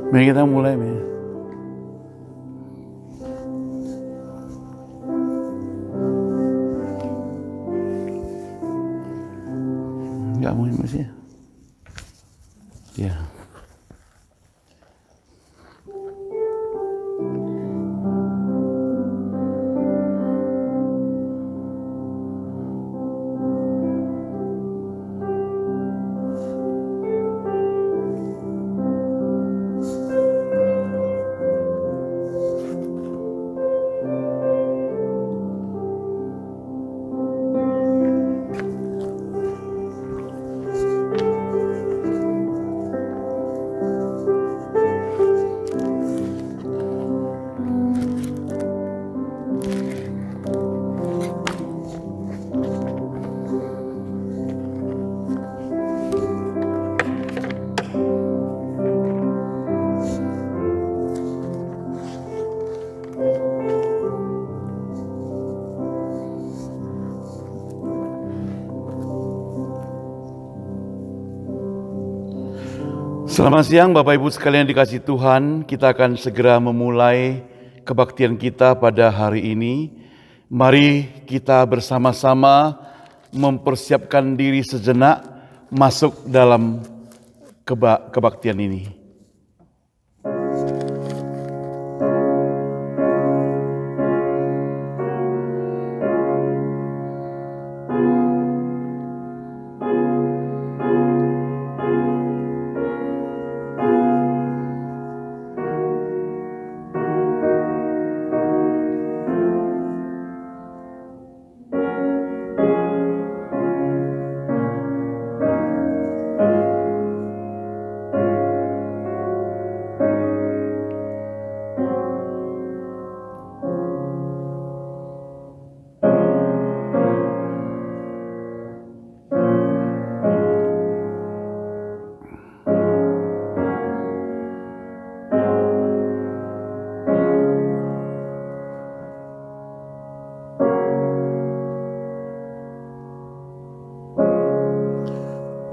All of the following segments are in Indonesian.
Mari kita mulai, Mei. Enggak mau masih. Ya. Selamat siang Bapak Ibu sekalian dikasihi Tuhan, kita akan segera memulai kebaktian kita pada hari ini. Mari kita bersama-sama mempersiapkan diri sejenak masuk dalam kebaktian ini.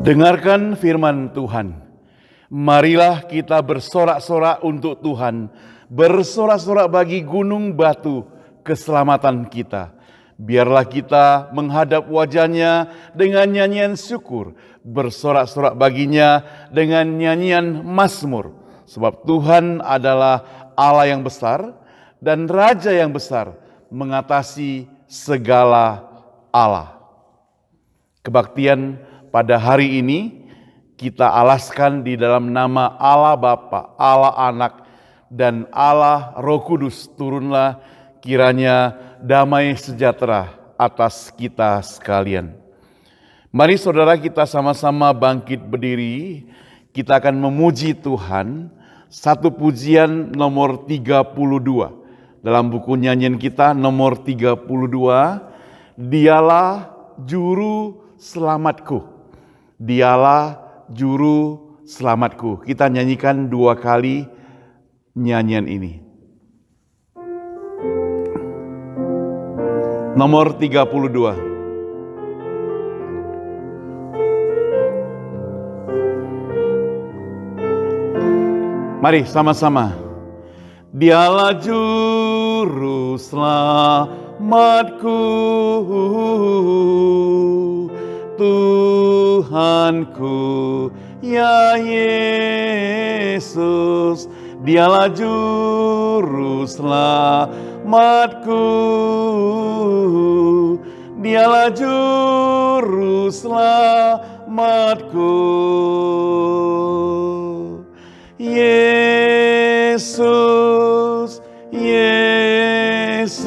Dengarkan firman Tuhan. Marilah kita bersorak-sorak untuk Tuhan, bersorak-sorak bagi gunung batu keselamatan kita. Biarlah kita menghadap wajah-Nya dengan nyanyian syukur, bersorak-sorak baginya dengan nyanyian mazmur. Sebab Tuhan adalah Allah yang besar dan Raja yang besar mengatasi segala Allah. Kebaktian pada hari ini kita alaskan di dalam nama Allah Bapa, Allah Anak, dan Allah Roh Kudus. Turunlah kiranya damai sejahtera atas kita sekalian. Mari saudara kita sama-sama bangkit berdiri. Kita akan memuji Tuhan. Satu pujian nomor 32. Dalam buku nyanyian kita nomor 32. Dialah juru selamatku. Dialah juru selamatku. Kita nyanyikan 2 kali nyanyian ini. Nomor 32. Mari sama-sama. Dialah juru selamatku, Tuhanku, ya Yesus. Dialah juru selamatku, Dialah juru selamatku. Yesus, Yesus,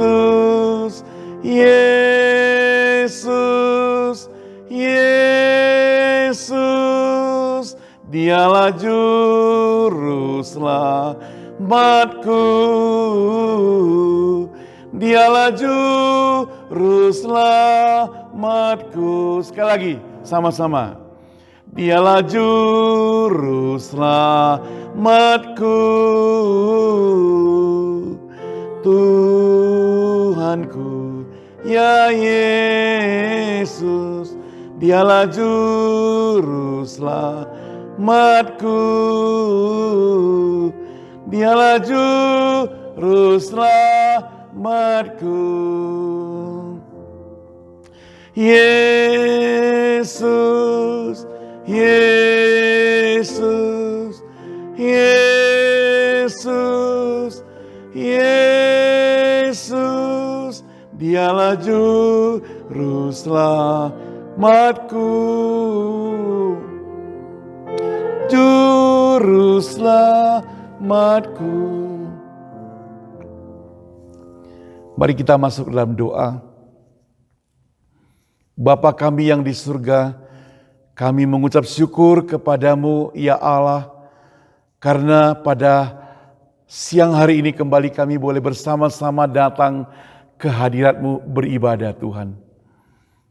Yesus, Yesus. Dialah juru selamatku, Dialah juru selamatku. Sekali lagi, sama-sama. Dialah juru selamatku, Tuhanku, ya Yesus. Dialah juru selamatku, Dialah juru selamatku. Yesus, Yesus, Yesus, Yesus. Dialah juru selamatku, juru selamatku. Mari kita masuk dalam doa. Bapa kami yang di surga, kami mengucap syukur kepadamu ya Allah, karena pada siang hari ini kembali kami boleh bersama-sama datang ke hadirat-Mu beribadah Tuhan.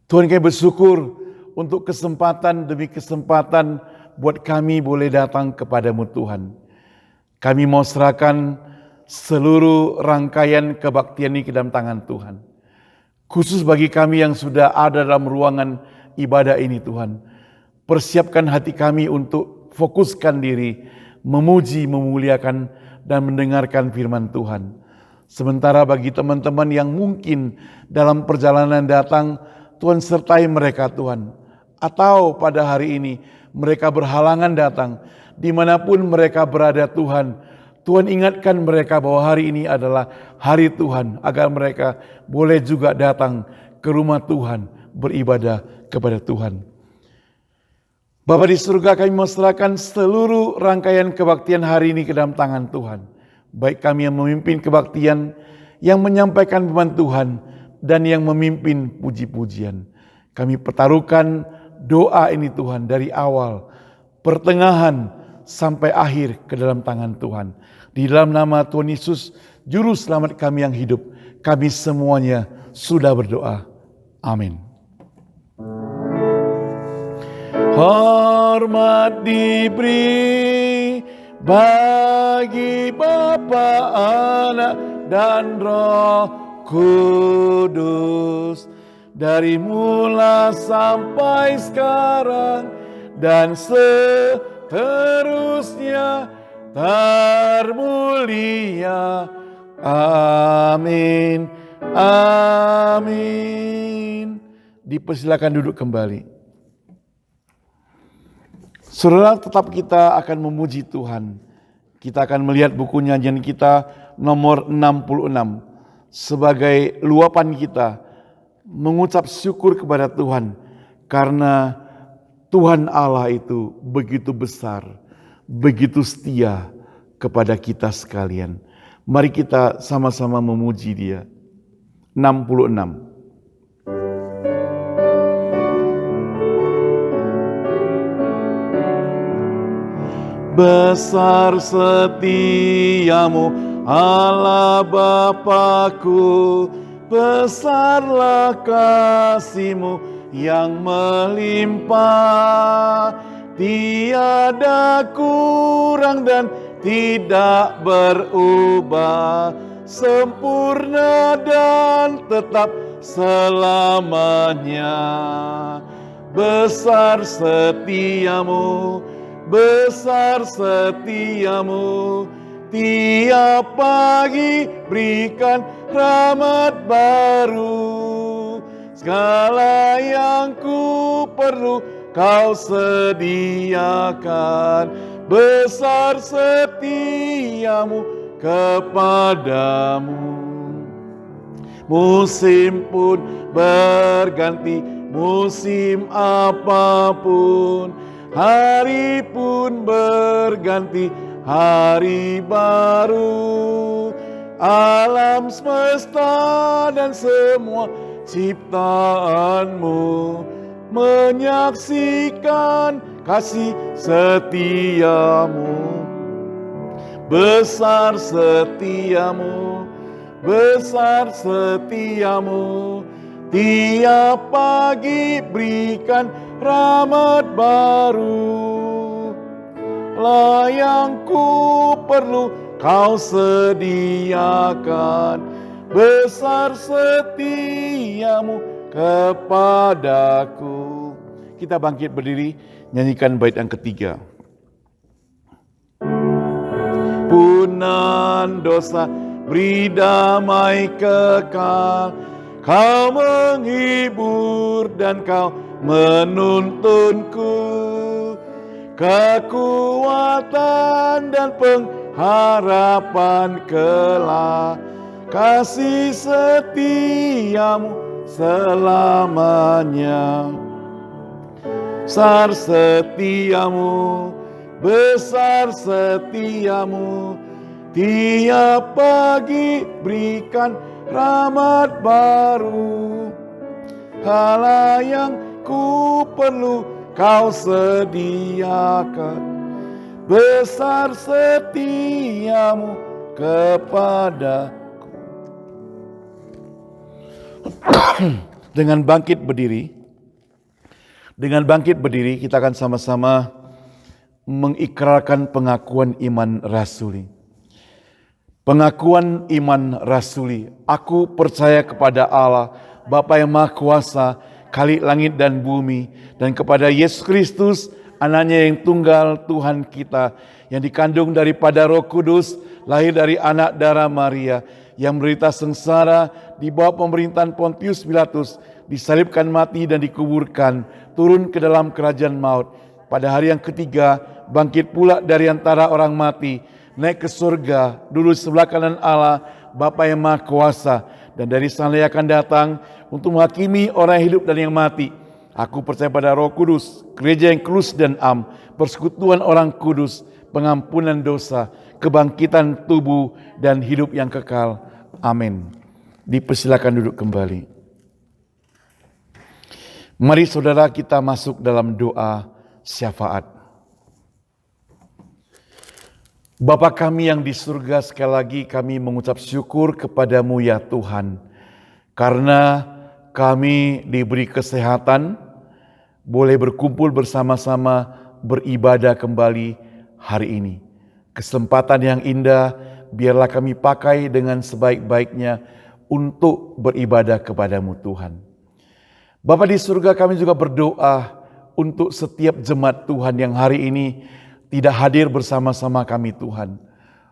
Tuhan, kami bersyukur untuk kesempatan demi kesempatan buat kami boleh datang kepadamu Tuhan. Kami mau serahkan seluruh rangkaian kebaktian ini ke dalam tangan Tuhan. Khusus bagi kami yang sudah ada dalam ruangan ibadah ini Tuhan. Persiapkan hati kami untuk fokuskan diri, memuji, memuliakan, dan mendengarkan firman Tuhan. Sementara bagi teman-teman yang mungkin dalam perjalanan datang, Tuhan sertai mereka Tuhan. Atau pada hari ini mereka berhalangan datang, dimanapun mereka berada Tuhan, Tuhan ingatkan mereka bahwa hari ini adalah hari Tuhan, agar mereka boleh juga datang ke rumah Tuhan, beribadah kepada Tuhan. Bapa di surga, kami serahkan seluruh rangkaian kebaktian hari ini ke dalam tangan Tuhan. Baik kami yang memimpin kebaktian, yang menyampaikan firman Tuhan, dan yang memimpin puji-pujian. Kami pertaruhkan doa ini Tuhan dari awal, pertengahan, sampai akhir ke dalam tangan Tuhan. Di dalam nama Tuhan Yesus, Juru Selamat kami yang hidup, kami semuanya sudah berdoa. Amin. Hormat diberi bagi Bapa, Anak, dan Roh Kudus, dari mula sampai sekarang dan seterusnya termulia. Amin. Amin. Dipersilakan duduk kembali. Saudara, tetap kita akan memuji Tuhan. Kita akan melihat buku nyanyian kita nomor 66 sebagai luapan kita mengucap syukur kepada Tuhan, karena Tuhan Allah itu begitu besar, begitu setia kepada kita sekalian. Mari kita sama-sama memuji Dia. 66. Besar setiamu Allah Bapa-Ku, besarlah kasih-Mu yang melimpah. tiada kurang dan tidak berubah, sempurna dan tetap selamanya. Besar setiamu, besar setiamu, tiap pagi berikan rahmat baru. Segala yang ku perlu kau sediakan, besar setiamu kepadamu. Musim pun berganti, musim apapun, hari pun berganti, hari baru. Alam semesta dan semua ciptaanmu menyaksikan kasih setiamu. Besar setiamu, besar setiamu, tiap pagi berikan rahmat baru. Lah yang ku perlu kau sediakan, besar setiamu kepadaku. Kita bangkit berdiri, nyanyikan bait yang ketiga. Ampunan dosa, beri damai kekal, kau menghibur dan kau menuntunku, kekuatan dan pengharapan kelak, kasih setiamu selamanya. Besar setiamu, besar setiamu, tiap pagi berikan rahmat baru. Hal yang ku perlu kau sediakan, besar setiamu kepadaku. Dengan bangkit berdiri, kita akan sama-sama mengikrarkan pengakuan iman rasuli. Pengakuan iman rasuli. Aku percaya kepada Allah, Bapa yang Maha Kuasa, Khalik langit dan bumi, dan kepada Yesus Kristus, Anaknya yang tunggal, Tuhan kita, yang dikandung daripada Roh Kudus, lahir dari anak darah Maria, yang menderita sengsara di bawah pemerintahan Pontius Pilatus, disalibkan, mati dan dikuburkan, turun ke dalam kerajaan maut. Pada hari yang ketiga, bangkit pula dari antara orang mati, naik ke surga, duduk sebelah kanan Allah, Bapa yang Maha Kuasa, dan dari sana Ia akan datang untuk menghakimi orang yang hidup dan yang mati. Aku percaya pada Roh Kudus, gereja yang kudus dan am, persekutuan orang kudus, pengampunan dosa, kebangkitan tubuh dan hidup yang kekal. Amin. Dipersilakan duduk kembali. Mari saudara kita masuk dalam doa syafaat. Bapa kami yang di surga, sekali lagi kami mengucap syukur kepadamu ya Tuhan, karena kami diberi kesehatan, boleh berkumpul bersama-sama beribadah kembali hari ini. Kesempatan yang indah, biarlah kami pakai dengan sebaik-baiknya untuk beribadah kepadamu Tuhan. Bapa di surga, kami juga berdoa untuk setiap jemaat Tuhan yang hari ini tidak hadir bersama-sama kami Tuhan.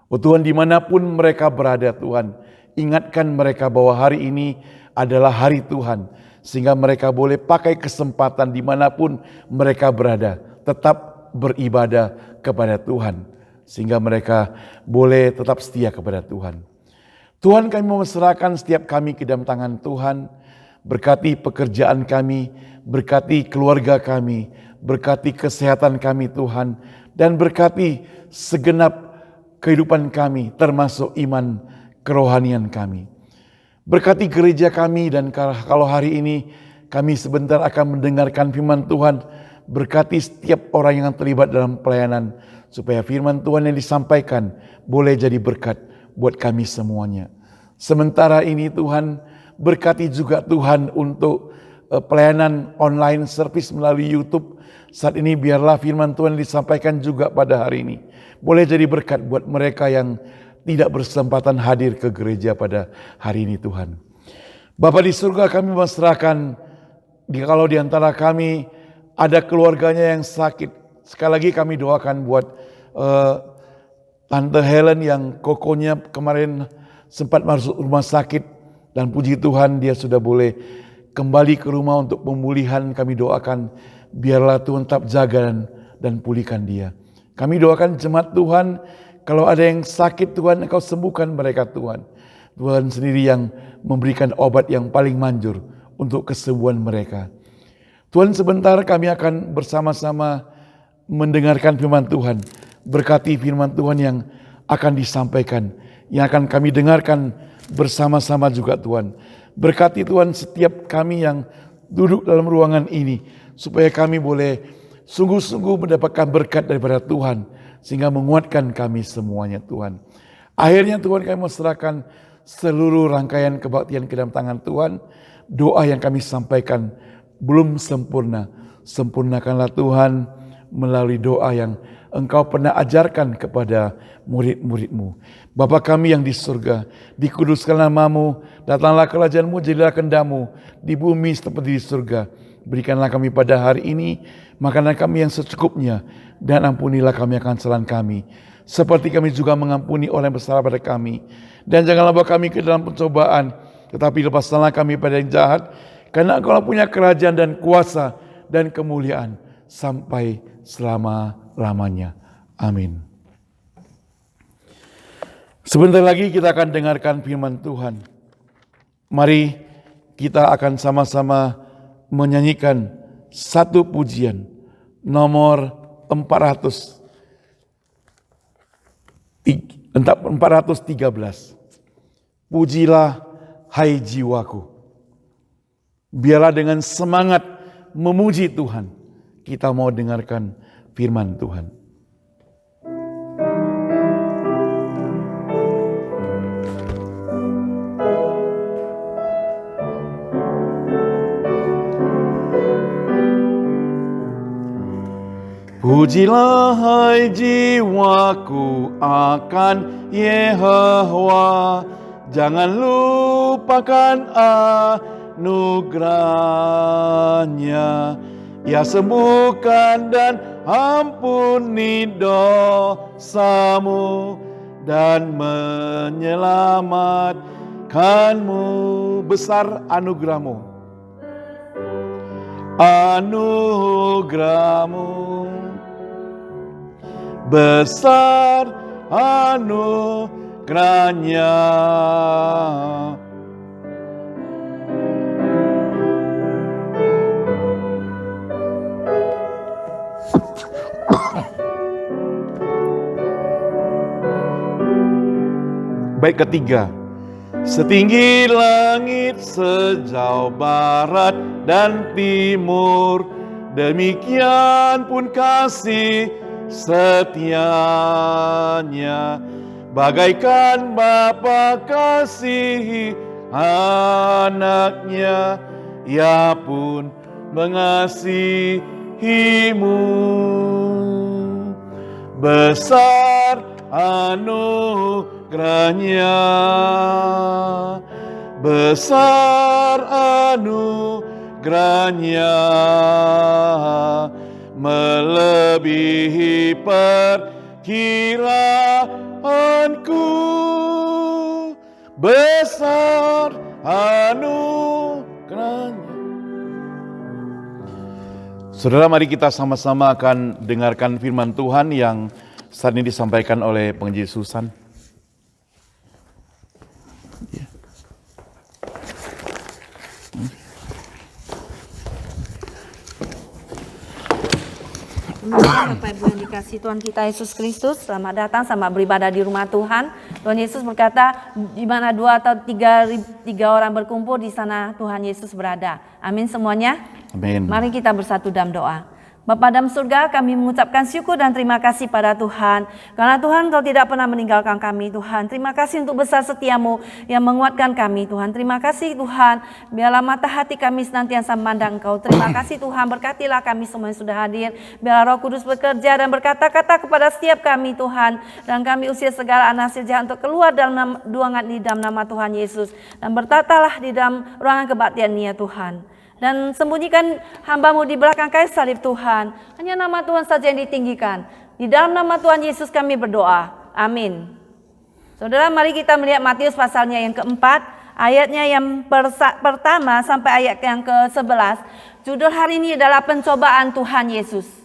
Oh Tuhan, dimanapun mereka berada Tuhan, ingatkan mereka bahwa hari ini adalah hari Tuhan, sehingga mereka boleh pakai kesempatan dimanapun mereka berada, tetap beribadah kepada Tuhan, sehingga mereka boleh tetap setia kepada Tuhan. Tuhan, kami mau serahkan setiap kami ke dalam tangan Tuhan. Berkati pekerjaan kami, berkati keluarga kami, berkati kesehatan kami Tuhan, dan berkati segenap kehidupan kami, termasuk iman kerohanian kami. Berkati gereja kami, dan kalau hari ini kami sebentar akan mendengarkan firman Tuhan, berkati setiap orang yang terlibat dalam pelayanan, supaya firman Tuhan yang disampaikan boleh jadi berkat buat kami semuanya. Sementara ini Tuhan, berkati juga Tuhan untuk pelayanan online service melalui YouTube saat ini, biarlah firman Tuhan disampaikan juga pada hari ini. Boleh jadi berkat buat mereka yang tidak bersempatan hadir ke gereja pada hari ini Tuhan. Bapa di surga, kami menyerahkan kalau di antara kami ada keluarganya yang sakit. Sekali lagi kami doakan buat Tante Helen yang kokonya kemarin sempat masuk rumah sakit, dan puji Tuhan dia sudah boleh kembali ke rumah untuk pemulihan. Kami doakan biarlah Tuhan tetap jaga dan pulihkan dia. Kami doakan jemaat Tuhan, kalau ada yang sakit Tuhan, Engkau sembuhkan mereka Tuhan. Tuhan sendiri yang memberikan obat yang paling manjur untuk kesembuhan mereka. Tuhan, sebentar kami akan bersama-sama mendengarkan firman Tuhan. Berkati firman Tuhan yang akan disampaikan, yang akan kami dengarkan bersama-sama juga Tuhan. Berkati Tuhan setiap kami yang duduk dalam ruangan ini, supaya kami boleh sungguh-sungguh mendapatkan berkat daripada Tuhan, sehingga menguatkan kami semuanya Tuhan. Akhirnya Tuhan, kami serahkan seluruh rangkaian kebaktian ke dalam tangan Tuhan. Doa yang kami sampaikan belum sempurna, sempurnakanlah Tuhan melalui doa yang Engkau pernah ajarkan kepada murid-murid-Mu. Bapa kami yang di surga, dikuduskan nama-Mu, datanglah kerajaan-Mu, jadilah kehendak-Mu di bumi seperti di surga. Berikanlah kami pada hari ini makanan kami yang secukupnya, dan ampunilah kami akan kesalahan kami, seperti kami juga mengampuni orang yang bersalah pada kami. Dan janganlah bawa kami ke dalam pencobaan, tetapi lepaskanlah kami pada yang jahat, karena Engkau punya kerajaan dan kuasa dan kemuliaan sampai selama-lamanya. Amin. Sebentar lagi kita akan dengarkan firman Tuhan. Mari kita akan sama-sama menyanyikan satu pujian nomor 413. Pujilah hai jiwaku. Biarlah dengan semangat memuji Tuhan, kita mau dengarkan firman Tuhan. Pujilah hai jiwaku akan Yehova, jangan lupakan anugerahnya. Ia sembuhkan dan ampuni dosamu dan menyelamatkanmu. Besar anugerahmu, anugerahmu. Besar anugerahnya. Bait ketiga. Setinggi langit, sejauh barat dan timur, demikian pun kasih setianya. Bagaikan Bapa kasihi anaknya, Ia pun mengasihimu. Besar anugerahnya, besar anugerahnya, melebihi perkiraanku. Besar anugerahnya. Saudara, mari kita sama-sama akan dengarkan firman Tuhan yang saat ini disampaikan oleh Penginjil Susan. Bapak Ibu yang dikasihi Tuhan kita Yesus Kristus, selamat datang, selamat beribadah di rumah Tuhan. Tuhan Yesus berkata, di mana 2 atau 3 orang berkumpul, di sana Tuhan Yesus berada. Amin semuanya. Amin. Mari kita bersatu dalam doa. Bapa dalam surga, kami mengucapkan syukur dan terima kasih pada Tuhan. Karena Tuhan, Engkau tidak pernah meninggalkan kami, Tuhan. Terima kasih untuk besar setiamu yang menguatkan kami, Tuhan. Terima kasih, Tuhan. Biarlah mata hati kami senantiasa memandang Engkau. Terima kasih, Tuhan. Berkatilah kami semua yang sudah hadir. Biarlah Roh Kudus bekerja dan berkata-kata kepada setiap kami, Tuhan. Dan kami usir segala anasir jahat untuk keluar dalam ruangan di dalam nama Tuhan Yesus. Dan bertatalah di dalam ruangan kebaktian ini, ya Tuhan. Dan sembunyikan hamba-Mu di belakang kayu salib, Tuhan. Hanya nama Tuhan saja yang ditinggikan. Di dalam nama Tuhan Yesus kami berdoa. Amin. Saudara, mari kita melihat Matius pasalnya yang keempat. Ayatnya yang pertama sampai ayat yang ke-11. Judul hari ini adalah pencobaan Tuhan Yesus.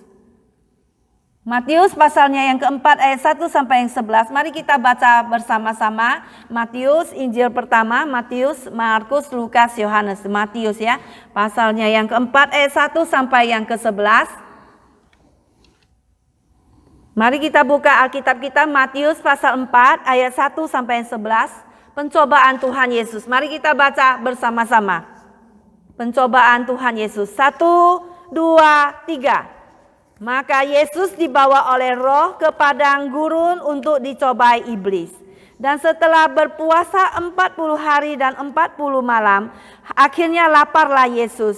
Matius pasalnya yang keempat ayat 1 sampai yang 11. Mari kita baca bersama-sama. Matius, Injil pertama, Matius, Markus, Lukas, Yohanes. Matius ya, pasalnya yang keempat ayat 1 sampai yang ke-11. Mari kita buka Alkitab kita, Matius pasal 4 ayat 1 sampai yang 11. Pencobaan Tuhan Yesus. Mari kita baca bersama-sama. Pencobaan Tuhan Yesus. 1, 2, 3. Maka Yesus dibawa oleh Roh ke padang gurun untuk dicobai iblis. Dan setelah berpuasa 40 hari dan 40 malam, akhirnya laparlah Yesus.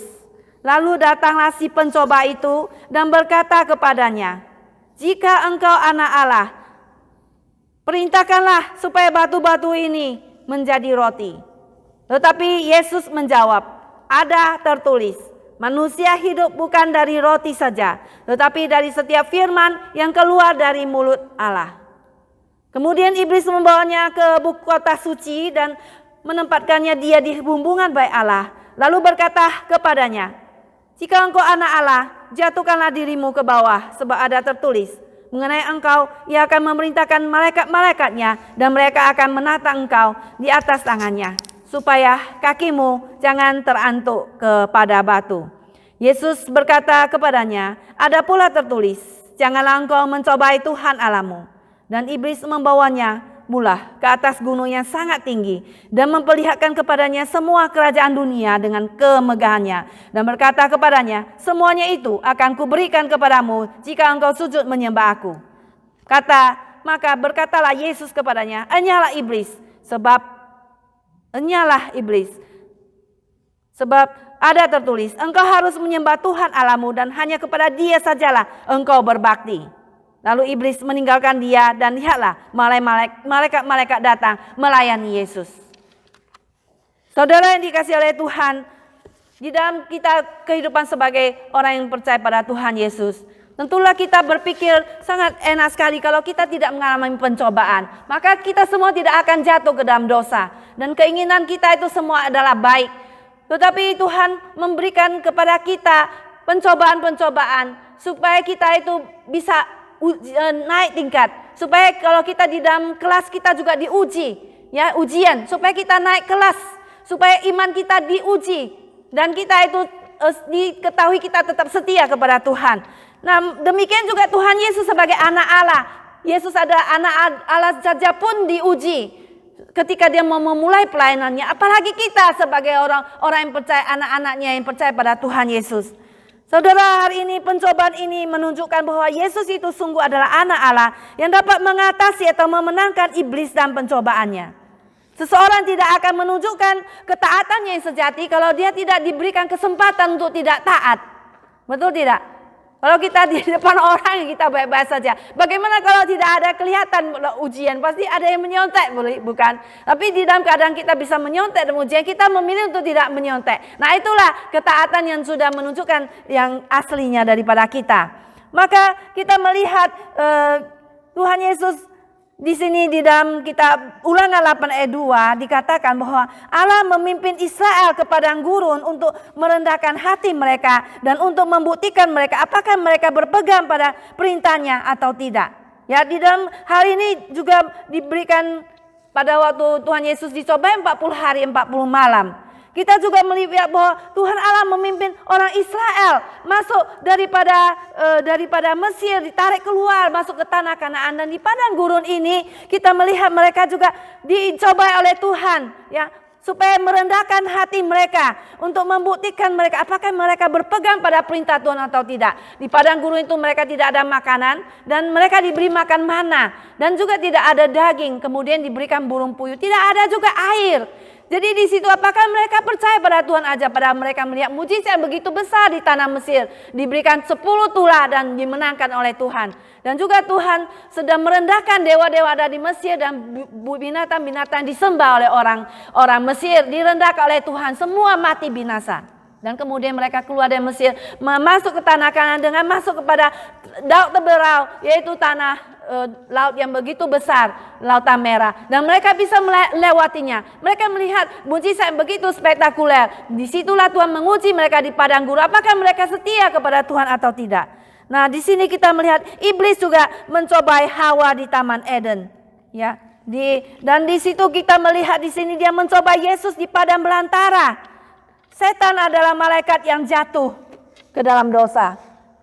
Lalu datanglah si pencoba itu dan berkata kepadanya, "Jika engkau anak Allah, perintahkanlah supaya batu-batu ini menjadi roti." Tetapi Yesus menjawab, "Ada tertulis, manusia hidup bukan dari roti saja, tetapi dari setiap firman yang keluar dari mulut Allah." Kemudian iblis membawanya ke kota suci dan menempatkannya dia di bumbungan bait Allah. Lalu berkata kepadanya, "Jika engkau anak Allah, jatuhkanlah dirimu ke bawah, sebab ada tertulis, mengenai engkau ia akan memerintahkan malaikat-malaikatnya, dan mereka akan menata engkau di atas tangannya, supaya kakimu jangan terantuk kepada batu." Yesus berkata kepadanya, "Ada pula tertulis, janganlah engkau mencobai Tuhan Allahmu." Dan iblis membawanya pula ke atas gunung yang sangat tinggi dan memperlihatkan kepadanya semua kerajaan dunia dengan kemegahannya. Dan berkata kepadanya, "Semuanya itu akan kuberikan kepadamu jika engkau sujud menyembah aku." Maka berkatalah Yesus kepadanya, "Enyalah iblis, sebab ada tertulis, engkau harus menyembah Tuhan Allahmu dan hanya kepada Dia sajalah engkau berbakti." Lalu iblis meninggalkan dia dan lihatlah malaikat-malaikat datang melayani Yesus. Saudara yang dikasihi oleh Tuhan, di dalam kita kehidupan sebagai orang yang percaya pada Tuhan Yesus, tentulah kita berpikir sangat enak sekali kalau kita tidak mengalami pencobaan. Maka kita semua tidak akan jatuh ke dalam dosa. Dan keinginan kita itu semua adalah baik. Tetapi Tuhan memberikan kepada kita pencobaan-pencobaan supaya kita itu bisa naik tingkat. Supaya kalau kita di dalam kelas kita juga diuji. Ya, ujian. Supaya kita naik kelas. Supaya iman kita diuji. Dan kita itu diketahui kita tetap setia kepada Tuhan. Nah, demikian juga Tuhan Yesus sebagai anak Allah. Yesus adalah anak Allah saja pun diuji ketika dia mau memulai pelayanannya. Apalagi kita sebagai orang yang percaya, anak-anaknya yang percaya pada Tuhan Yesus. Saudara, hari ini pencobaan ini menunjukkan bahwa Yesus itu sungguh adalah anak Allah yang dapat mengatasi atau memenangkan iblis dan pencobaannya. Seseorang tidak akan menunjukkan ketaatannya yang sejati kalau dia tidak diberikan kesempatan untuk tidak taat. Betul tidak? Kalau kita di depan orang kita baik-baik saja. Bagaimana kalau tidak ada kelihatan ujian? Pasti ada yang menyontek, bukan? Tapi di dalam keadaan kita bisa menyontek dan ujian, kita memilih untuk tidak menyontek. Nah, itulah ketaatan yang sudah menunjukkan yang aslinya daripada kita. Maka kita melihat Tuhan Yesus di sini di dalam kitab Ulangan 8 ayat 2 dikatakan bahwa Allah memimpin Israel ke padang gurun untuk merendahkan hati mereka dan untuk membuktikan mereka apakah mereka berpegang pada perintahnya atau tidak. Ya, di dalam hal ini juga diberikan pada waktu Tuhan Yesus dicobai 40 hari 40 malam. Kita juga melihat bahwa Tuhan Allah memimpin orang Israel masuk daripada Mesir, ditarik keluar masuk ke tanah Kanaan, dan di padang gurun ini kita melihat mereka juga dicobai oleh Tuhan. Ya, supaya merendahkan hati mereka untuk membuktikan mereka apakah mereka berpegang pada perintah Tuhan atau tidak. Di padang gurun itu mereka tidak ada makanan dan mereka diberi makan mana dan juga tidak ada daging, kemudian diberikan burung puyuh, tidak ada juga air. Jadi di situ apakah mereka percaya pada Tuhan aja pada mereka melihat mujizat begitu besar di tanah Mesir, diberikan 10 tulah dan dimenangkan oleh Tuhan. Dan juga Tuhan sedang merendahkan dewa-dewa ada di Mesir dan binatang-binatang disembah oleh orang Mesir, direndahkan oleh Tuhan, semua mati binasa. Dan kemudian mereka keluar dari Mesir, masuk ke tanah Kanaan dengan masuk kepada Laut Teberau, yaitu tanah laut yang begitu besar, Lautan Merah, dan mereka bisa melewatinya. Mereka melihat mujizat yang begitu spektakuler. Disitulah Tuhan menguji mereka di padang gurun, apakah mereka setia kepada Tuhan atau tidak. Nah, di sini kita melihat iblis juga mencobai Hawa di Taman Eden, ya. Dan di situ kita melihat di sini dia mencoba Yesus di padang belantara. Setan adalah malaikat yang jatuh ke dalam dosa,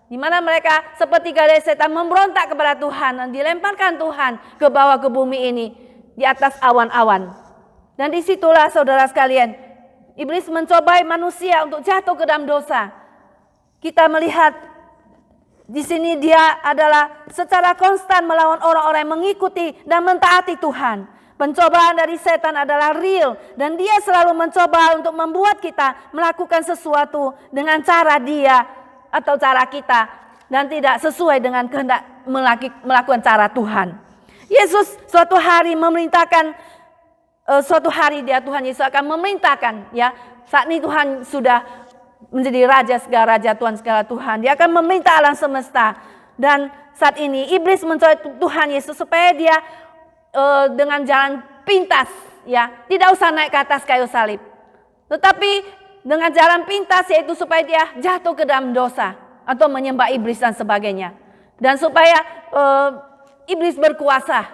di mana mereka seperti gadis setan memberontak kepada Tuhan dan dilemparkan Tuhan ke bawah ke bumi ini di atas awan-awan. Dan disitulah saudara sekalian, iblis mencobai manusia untuk jatuh ke dalam dosa. Kita melihat di sini dia adalah secara konstan melawan orang-orang yang mengikuti dan mentaati Tuhan. Pencobaan dari setan adalah real dan dia selalu mencoba untuk membuat kita melakukan sesuatu dengan cara dia atau cara kita dan tidak sesuai dengan kehendak melakukan cara Tuhan. Yesus suatu hari memerintahkan, Tuhan Yesus akan memerintahkan, ya, saat ini Tuhan sudah menjadi raja segala raja, Tuhan segala Tuhan. Dia akan memerintah alam semesta. Dan saat ini iblis mencoba Tuhan Yesus supaya dia dengan jalan pintas, ya, tidak usah naik ke atas kayu salib, tetapi dengan jalan pintas, yaitu supaya dia jatuh ke dalam dosa atau menyembah iblis dan sebagainya, dan supaya iblis berkuasa,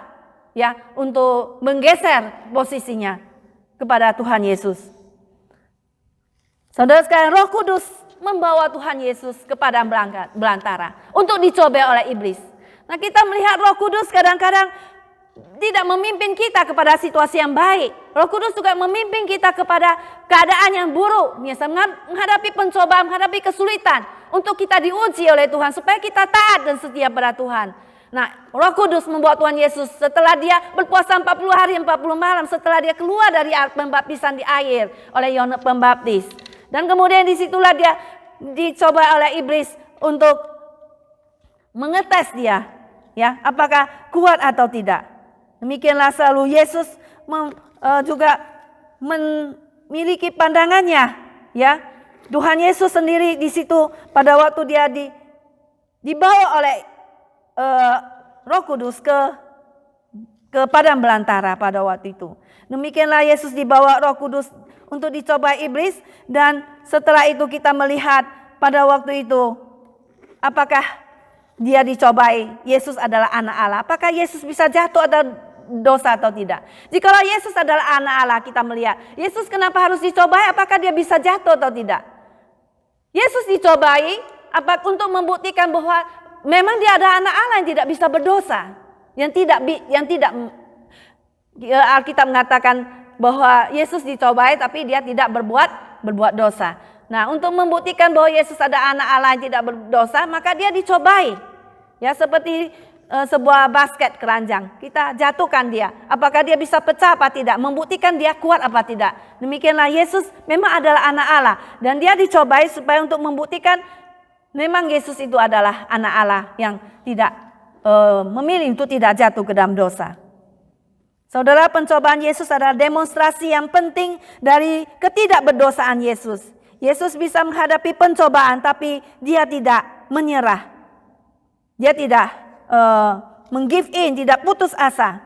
ya, untuk menggeser posisinya kepada Tuhan Yesus. Saudara sekalian, Roh Kudus membawa Tuhan Yesus ke padang belantara untuk dicobai oleh iblis. Nah, kita melihat Roh Kudus kadang-kadang tidak memimpin kita kepada situasi yang baik. Roh Kudus juga memimpin kita kepada keadaan yang buruk, misalnya menghadapi pencobaan, menghadapi kesulitan, untuk kita diuji oleh Tuhan supaya kita taat dan setia pada Tuhan. Nah, Roh Kudus membuat Tuhan Yesus setelah dia berpuasa 40 hari 40 malam, setelah dia keluar dari pembaptisan di air oleh Yohanes Pembaptis. Dan kemudian disitulah dia dicoba oleh iblis untuk mengetes dia, ya, apakah kuat atau tidak. Demikianlah selalu Yesus juga memiliki pandangannya, ya. Tuhan Yesus sendiri di situ pada waktu dia dibawa oleh Roh Kudus ke padang belantara pada waktu itu. Demikianlah Yesus dibawa Roh Kudus untuk dicoba iblis, dan setelah itu kita melihat pada waktu itu apakah dia dicobai. Yesus adalah anak Allah. Apakah Yesus bisa jatuh atau dosa atau tidak? Jikalau Yesus adalah anak Allah, kita melihat Yesus kenapa harus dicobai? Apakah dia bisa jatuh atau tidak? Yesus dicobai untuk membuktikan bahwa memang dia ada anak Allah yang tidak bisa berdosa, yang tidak Alkitab mengatakan bahwa Yesus dicobai tapi dia tidak berbuat dosa. Nah, untuk membuktikan bahwa Yesus ada anak Allah yang tidak berdosa, maka dia dicobai. Ya, seperti sebuah basket keranjang, kita jatuhkan dia, apakah dia bisa pecah apa tidak, membuktikan dia kuat apa tidak. Demikianlah Yesus memang adalah anak Allah, dan dia dicobai supaya untuk membuktikan memang Yesus itu adalah anak Allah yang tidak memilih untuk tidak jatuh ke dalam dosa. Saudara, pencobaan Yesus adalah demonstrasi yang penting dari ketidakberdosaan Yesus. Yesus bisa menghadapi pencobaan tapi dia tidak menyerah. Dia tidak meng-give in, tidak putus asa.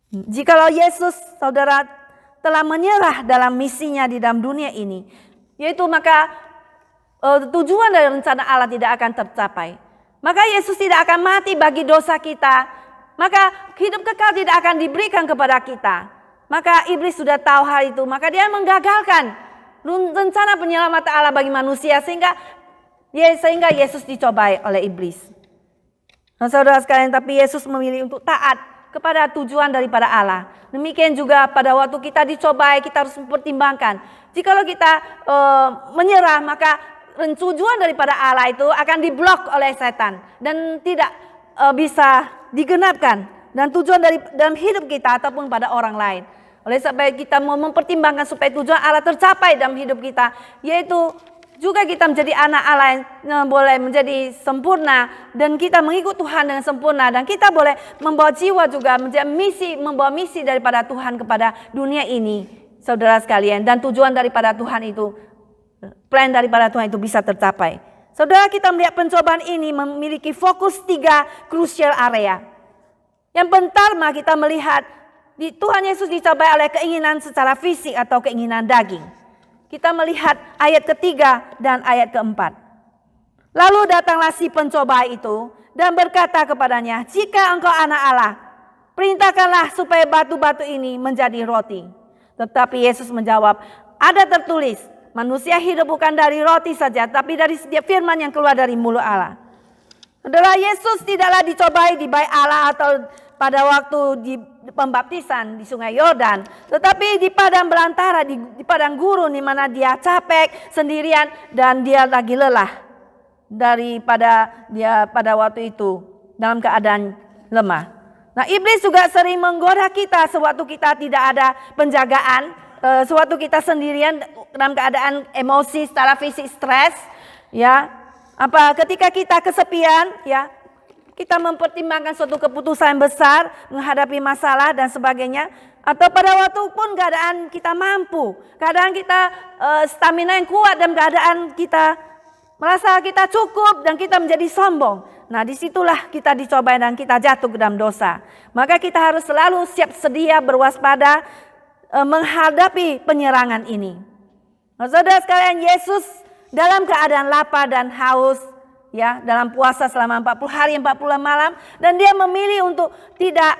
Jikalau Yesus, saudara, telah menyerah dalam misinya di dalam dunia ini, yaitu maka tujuan dari rencana Allah tidak akan tercapai. Maka Yesus tidak akan mati bagi dosa kita, maka hidup kekal tidak akan diberikan kepada kita. Maka iblis sudah tahu hal itu, maka dia menggagalkan rencana penyelamatan Allah bagi manusia, sehingga Yesus dicobai oleh iblis. Nah, saudara sekalian, tapi Yesus memilih untuk taat kepada tujuan daripada Allah. Demikian juga pada waktu kita dicobai, kita harus mempertimbangkan. Jikalau kita menyerah, maka tujuan daripada Allah itu akan diblok oleh setan dan tidak bisa digenapkan, dan tujuan dalam hidup kita ataupun pada orang lain. Oleh sebab kita mau mempertimbangkan supaya tujuan Allah tercapai dalam hidup kita, yaitu juga kita menjadi anak Allah yang boleh menjadi sempurna, dan kita mengikut Tuhan dengan sempurna, dan kita boleh membawa jiwa juga menjadi membawa misi daripada Tuhan kepada dunia ini, saudara sekalian. Dan tujuan daripada Tuhan itu, plan daripada Tuhan itu bisa tercapai. Saudara, kita melihat pencobaan ini memiliki fokus 3 crucial area. Yang pertama, kita melihat Tuhan Yesus dicobai oleh keinginan secara fisik atau keinginan daging. Kita melihat ayat ketiga dan ayat keempat. Lalu datanglah si pencoba itu dan berkata kepadanya, "Jika engkau anak Allah, perintahkanlah supaya batu-batu ini menjadi roti." Tetapi Yesus menjawab, "Ada tertulis, manusia hidup bukan dari roti saja, tapi dari setiap firman yang keluar dari mulut Allah." Adalah Yesus tidaklah dicobai di bait Allah atau pada waktu di pembaptisan di Sungai Yordan, tetapi di padang belantara, di padang gurun, di mana dia capek sendirian dan dia lagi lelah daripada dia pada waktu itu dalam keadaan lemah. Nah, iblis juga sering menggoda kita sewaktu kita tidak ada penjagaan, sewaktu kita sendirian dalam keadaan emosi secara fisik, stres, ya. Ketika kita kesepian, ya, kita mempertimbangkan suatu keputusan besar, menghadapi masalah dan sebagainya. Atau pada waktu pun keadaan kita mampu, keadaan kita stamina yang kuat, dan keadaan kita merasa kita cukup dan kita menjadi sombong. Nah, disitulah kita dicobai dan kita jatuh ke dalam dosa. Maka kita harus selalu siap sedia berwaspada menghadapi penyerangan ini. Nah, saudara sekalian, Yesus dalam keadaan lapar dan haus, ya, dalam puasa selama 40 hari 40 malam, dan dia memilih untuk tidak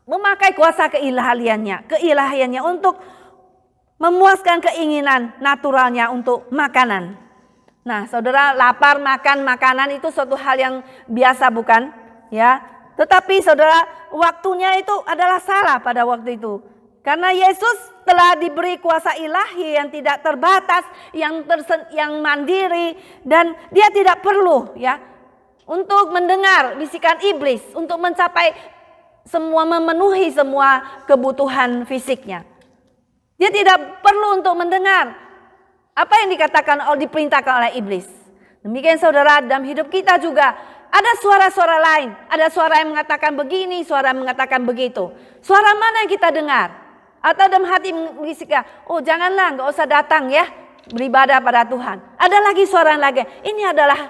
memakai kuasa keilahiannya untuk memuaskan keinginan naturalnya untuk makanan. Nah, saudara, lapar makan makanan itu suatu hal yang biasa, bukan? Ya, tetapi saudara, waktunya itu adalah salah pada waktu itu. Karena Yesus telah diberi kuasa ilahi yang tidak terbatas, yang mandiri, dan dia tidak perlu, ya, untuk mendengar bisikan iblis untuk mencapai memenuhi semua kebutuhan fisiknya. Dia tidak perlu untuk mendengar apa yang dikatakan atau diperintahkan oleh iblis. Demikian saudara, dalam hidup kita juga ada suara-suara lain, ada suara yang mengatakan begini, suara yang mengatakan begitu. Suara mana yang kita dengar? Atau dalam hati membisikkan, "Oh, janganlah, enggak usah datang ya beribadah pada Tuhan." Ada lagi suara lagi, "Ini adalah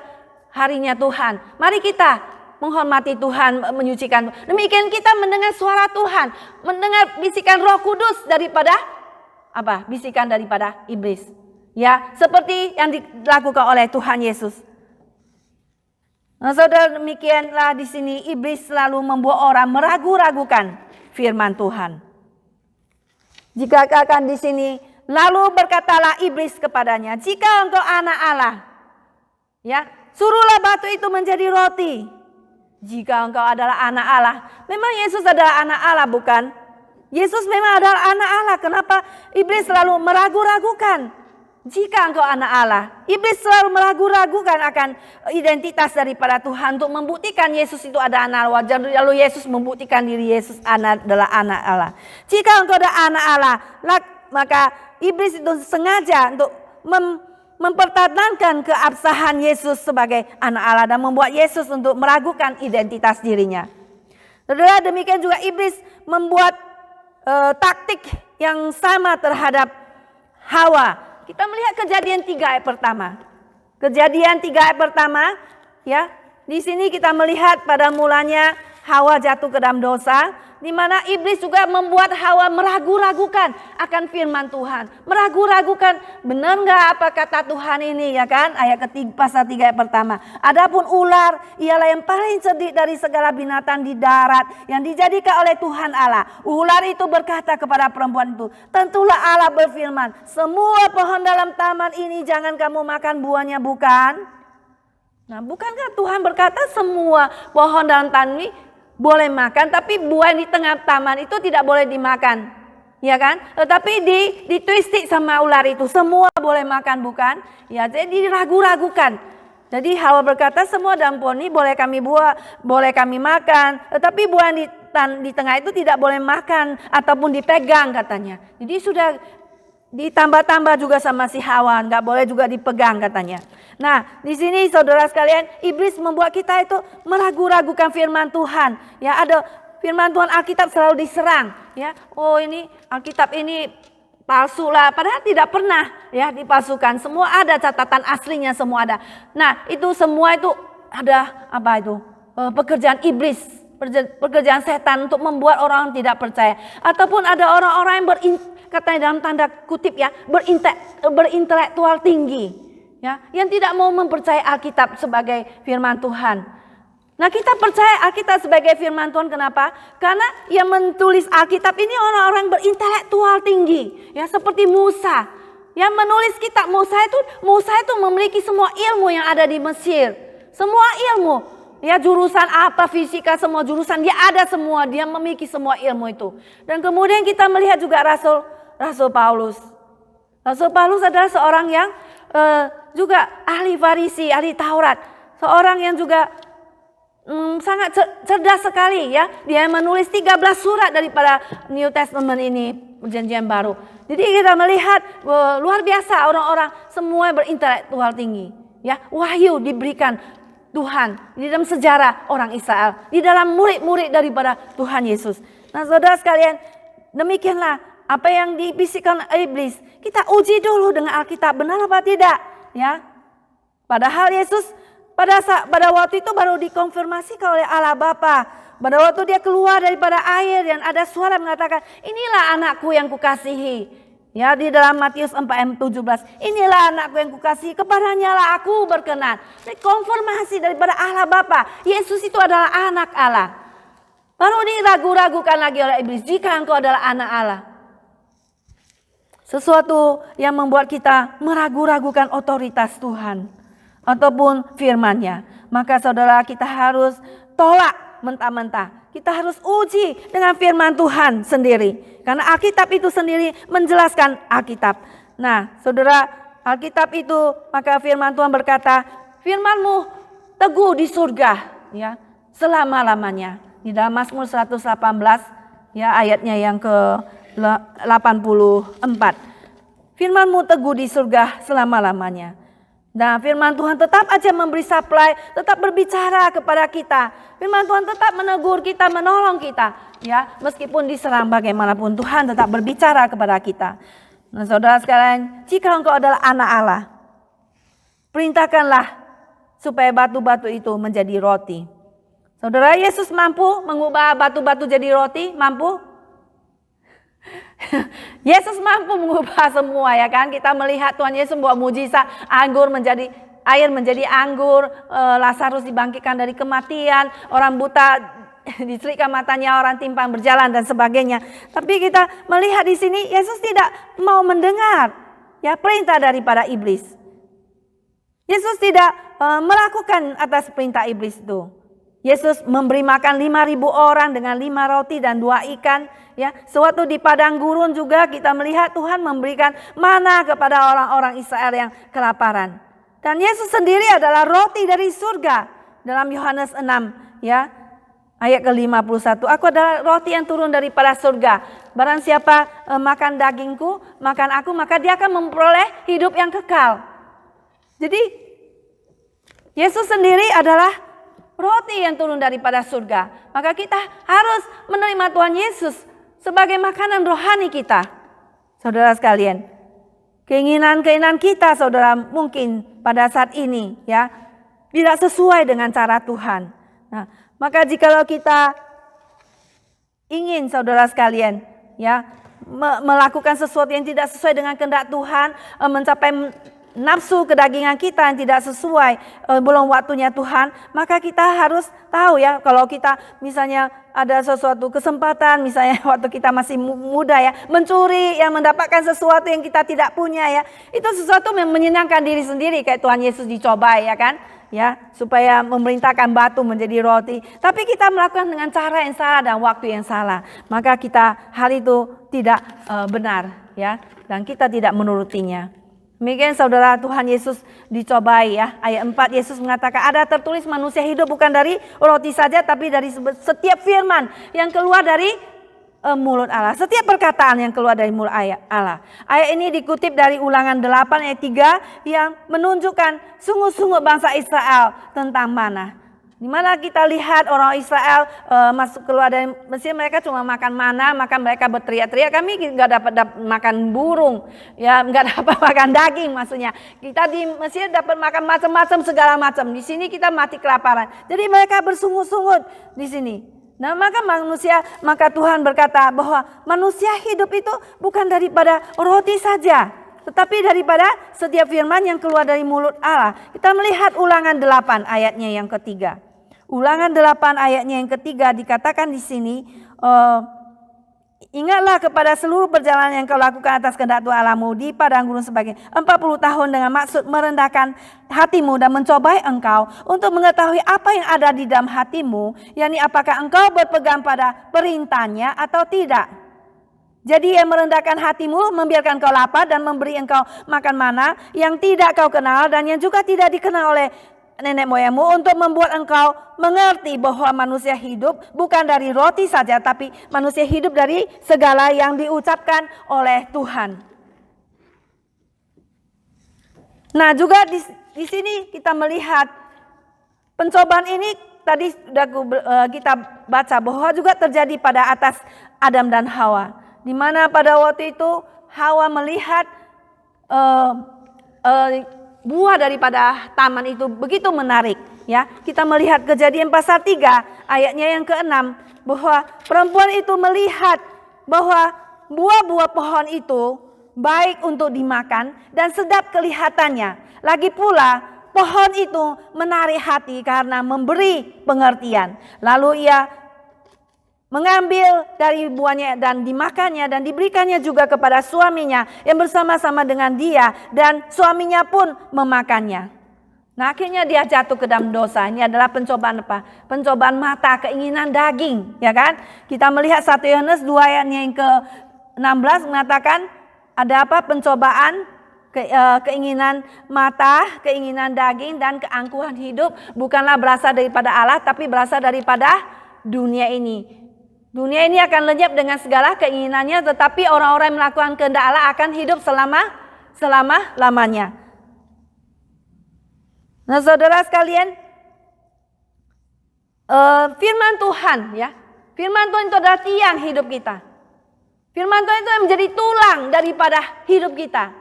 harinya Tuhan. Mari kita menghormati Tuhan, menyucikan." Demikian kita mendengar suara Tuhan, mendengar bisikan Roh Kudus daripada bisikan daripada iblis. Ya, seperti yang dilakukan oleh Tuhan Yesus. Nah, saudara, demikianlah di sini iblis selalu membuat orang meragu-ragukan firman Tuhan. Jika akan di sini, lalu berkatalah iblis kepadanya, "Jika engkau anak Allah, ya, suruhlah batu itu menjadi roti." Jika engkau adalah anak Allah, memang Yesus adalah anak Allah, bukan? Yesus memang adalah anak Allah. Kenapa iblis selalu meragu-ragukan? Jika engkau anak Allah, iblis selalu meragu-ragukan akan identitas daripada Tuhan untuk membuktikan Yesus itu ada anak Allah. Lalu Yesus membuktikan diri Yesus adalah anak Allah. Jika engkau adalah anak Allah, maka iblis itu sengaja untuk mempertahankan keabsahan Yesus sebagai anak Allah dan membuat Yesus untuk meragukan identitas dirinya. Saudara, demikian juga iblis membuat taktik yang sama terhadap Hawa. Kita melihat Kejadian 3 ayat pertama. Kejadian 3 ayat pertama, ya. Di sini kita melihat pada mulanya Hawa jatuh ke dalam dosa, di mana iblis juga membuat Hawa meragu-ragukan akan firman Tuhan. Meragu-ragukan, benar enggak apa kata Tuhan ini, ya kan? Ayat ketiga, pasal 3 ayat pertama. Adapun ular ialah yang paling cerdik dari segala binatang di darat yang dijadikan oleh Tuhan Allah. Ular itu berkata kepada perempuan itu, "Tentulah Allah berfirman, semua pohon dalam taman ini jangan kamu makan buahnya, bukan?" Nah, bukankah Tuhan berkata semua pohon dalam taman ini boleh makan, tapi buah di tengah taman itu tidak boleh dimakan. Ya kan? Tetapi ditwistik sama ular itu, semua boleh makan bukan? Ya, jadi diragu-ragukan. Jadi Hawa berkata, semua daun pohon ini boleh kami makan, tetapi buah di tengah itu tidak boleh makan ataupun dipegang katanya. Jadi sudah ditambah-tambah juga sama si Hawa, nggak boleh juga dipegang katanya. Nah, di sini saudara sekalian, iblis membuat kita itu meragu-ragukan firman Tuhan. Ya, ada firman Tuhan, Alkitab selalu diserang. Ya, oh ini Alkitab ini palsu lah, padahal tidak pernah ya dipalsukan. Semua ada catatan aslinya, semua ada. Nah, itu semua itu ada apa itu? Pekerjaan iblis, pekerjaan setan untuk membuat orang tidak percaya. Ataupun ada orang-orang yang katanya dalam tanda kutip ya, berintelektual tinggi. Ya, yang tidak mau mempercayai Alkitab sebagai firman Tuhan. Nah, kita percaya Alkitab sebagai firman Tuhan, kenapa? Karena yang menulis Alkitab ini orang-orang berintelektual tinggi. Ya, seperti Musa. Yang menulis kitab Musa itu memiliki semua ilmu yang ada di Mesir. Semua ilmu. Ya, jurusan apa, fisika, semua jurusan. Dia ada semua, dia memiliki semua ilmu itu. Dan kemudian kita melihat juga Rasul Paulus. Rasul Paulus adalah seorang yang juga ahli Farisi, ahli Taurat. Seorang yang juga sangat cerdas sekali ya. Dia menulis 13 surat daripada New Testament ini, perjanjian baru. Jadi kita melihat luar biasa orang-orang semua berintelektual tinggi. Ya, wahyu diberikan Tuhan di dalam sejarah orang Israel, di dalam murid-murid daripada Tuhan Yesus. Nah, saudara sekalian, demikianlah apa yang dibisikkan iblis. Kita uji dulu dengan Alkitab, benar apa tidak? Ya. Padahal Yesus pada waktu itu baru dikonfirmasi oleh Allah Bapa. Pada waktu dia keluar daripada air dan ada suara mengatakan, inilah anakku yang kukasihi. Ya, di dalam Matius 4:17, inilah anakku yang kukasihi, kepadanya lah aku berkenan. Ini konfirmasi daripada Allah Bapa. Yesus itu adalah anak Allah. Lalu diragu-ragukan lagi oleh iblis, jika engkau adalah anak Allah. Sesuatu yang membuat kita meragu-ragukan otoritas Tuhan ataupun firman-Nya. Maka saudara, kita harus tolak mentah-mentah. Kita harus uji dengan firman Tuhan sendiri. Karena Alkitab itu sendiri menjelaskan Alkitab. Nah, saudara, Alkitab itu, maka firman Tuhan berkata, firman-Mu teguh di surga, ya, selama-lamanya. Di dalam Mazmur 118, ya, ayatnya yang ke-84. Firman-Mu teguh di surga selama-lamanya. Nah, firman Tuhan tetap aja memberi supply, tetap berbicara kepada kita. Firman Tuhan tetap menegur kita, menolong kita. Ya, meskipun diserang bagaimanapun, Tuhan tetap berbicara kepada kita. Nah, saudara sekalian, jika engkau adalah anak Allah, perintahkanlah supaya batu-batu itu menjadi roti. Saudara, Yesus mampu mengubah batu-batu jadi roti? Mampu? Yesus mampu mengubah semua, ya kan? Kita melihat Tuhan Yesus membuat mujizat, air menjadi anggur, Lazarus dibangkitkan dari kematian, orang buta diselipkan matanya, orang timpang berjalan dan sebagainya. Tapi kita melihat di sini Yesus tidak mau mendengar ya perintah daripada iblis. Yesus tidak melakukan atas perintah iblis itu. Yesus memberi makan 5.000 orang dengan 5 roti dan 2 ikan. Ya, sewaktu di padang gurun juga kita melihat Tuhan memberikan mana kepada orang-orang Israel yang kelaparan. Dan Yesus sendiri adalah roti dari surga. Dalam Yohanes 6 ya, ayat ke-51. Aku adalah roti yang turun daripada surga. Barang siapa makan dagingku, makan aku, maka dia akan memperoleh hidup yang kekal. Jadi Yesus sendiri adalah roti yang turun daripada surga. Maka kita harus menerima Tuhan Yesus sebagai makanan rohani kita. Saudara sekalian, keinginan-keinginan kita, saudara, mungkin pada saat ini ya tidak sesuai dengan cara Tuhan. Nah, maka jikalau kita ingin, saudara sekalian, ya melakukan sesuatu yang tidak sesuai dengan kehendak Tuhan, mencapai nafsu kedagingan kita yang tidak sesuai, belum waktunya Tuhan, maka kita harus tahu ya, kalau kita misalnya ada sesuatu kesempatan, misalnya waktu kita masih muda ya, mencuri, ya mendapatkan sesuatu yang kita tidak punya ya, itu sesuatu yang menyenangkan diri sendiri, kayak Tuhan Yesus dicobai ya kan, ya supaya memerintahkan batu menjadi roti. Tapi kita melakukan dengan cara yang salah dan waktu yang salah, maka hal itu tidak benar ya, dan kita tidak menurutinya. Demikian saudara, Tuhan Yesus dicobai ya. Ayat 4 Yesus mengatakan, ada tertulis manusia hidup bukan dari roti saja, tapi dari setiap firman yang keluar dari mulut Allah. Setiap perkataan yang keluar dari mulut Allah. Ayat ini dikutip dari Ulangan 8 ayat 3 yang menunjukkan sungguh-sungguh bangsa Israel tentang mana. Di mana kita lihat orang Israel masuk keluar dari Mesir, mereka cuma makan mana, maka mereka berteriak-teriak, kami nggak dapat makan burung, ya nggak dapat makan daging maksudnya. Kita di Mesir dapat makan macam-macam segala macam. Di sini kita mati kelaparan. Jadi mereka bersungut-sungut di sini. Nah maka Tuhan berkata bahwa manusia hidup itu bukan daripada roti saja, tetapi daripada setiap firman yang keluar dari mulut Allah. Kita melihat Ulangan 8 ayatnya yang ketiga. Ulangan 8 ayatnya yang ketiga dikatakan di sini, ingatlah kepada seluruh perjalanan yang kau lakukan atas kehendak Tuhan Allahmu di padang gurun sebagai 40 tahun dengan maksud merendahkan hatimu dan mencobai engkau untuk mengetahui apa yang ada di dalam hatimu, yakni apakah engkau berpegang pada perintahnya atau tidak. Jadi ia merendahkan hatimu, membiarkan kau lapar dan memberi engkau makan mana yang tidak kau kenal dan yang juga tidak dikenal oleh nenek moyangmu, untuk membuat engkau mengerti bahwa manusia hidup bukan dari roti saja, tapi manusia hidup dari segala yang diucapkan oleh Tuhan. Nah juga di sini kita melihat pencobaan ini tadi sudah kita baca bahwa juga terjadi pada atas Adam dan Hawa, di mana pada waktu itu Hawa melihat buah daripada taman itu begitu menarik ya. Kita melihat Kejadian pasal 3 ayatnya yang ke-6 bahwa perempuan itu melihat bahwa buah-buah pohon itu baik untuk dimakan dan sedap kelihatannya. Lagi pula pohon itu menarik hati karena memberi pengertian. Lalu ia mengambil dari buahnya dan dimakannya dan diberikannya juga kepada suaminya yang bersama-sama dengan dia, dan suaminya pun memakannya. Nah akhirnya dia jatuh ke dalam dosa. Ini adalah pencobaan apa? Pencobaan mata, keinginan daging, ya kan? Kita melihat 1 Yohanes 2 ayatnya yang ke-16 mengatakan ada apa? Pencobaan keinginan mata, keinginan daging dan keangkuhan hidup bukanlah berasal daripada Allah, tapi berasal daripada dunia ini. Dunia ini akan lenyap dengan segala keinginannya, tetapi orang-orang yang melakukan kehendak Allah akan hidup selama-lamanya. Nah saudara sekalian, firman Tuhan ya, firman Tuhan itu adalah tiang hidup kita. Firman Tuhan itu yang menjadi tulang daripada hidup kita.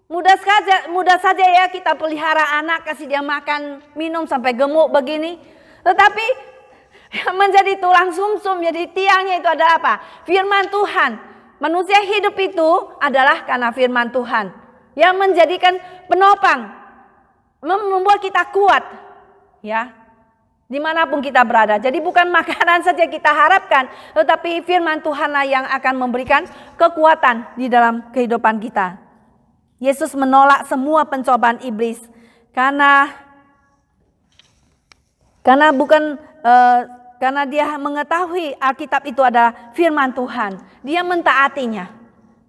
Mudah saja ya kita pelihara anak, kasih dia makan, minum sampai gemuk begini. Tetapi yang menjadi tulang sumsum, jadi tiangnya itu adalah apa? Firman Tuhan. Manusia hidup itu adalah karena firman Tuhan yang menjadikan penopang, membuat kita kuat ya, dimanapun kita berada. Jadi bukan makanan saja kita harapkan, tetapi firman Tuhanlah yang akan memberikan kekuatan di dalam kehidupan kita. Yesus menolak semua pencobaan iblis karena dia mengetahui Alkitab itu adalah firman Tuhan. Dia mentaatinya.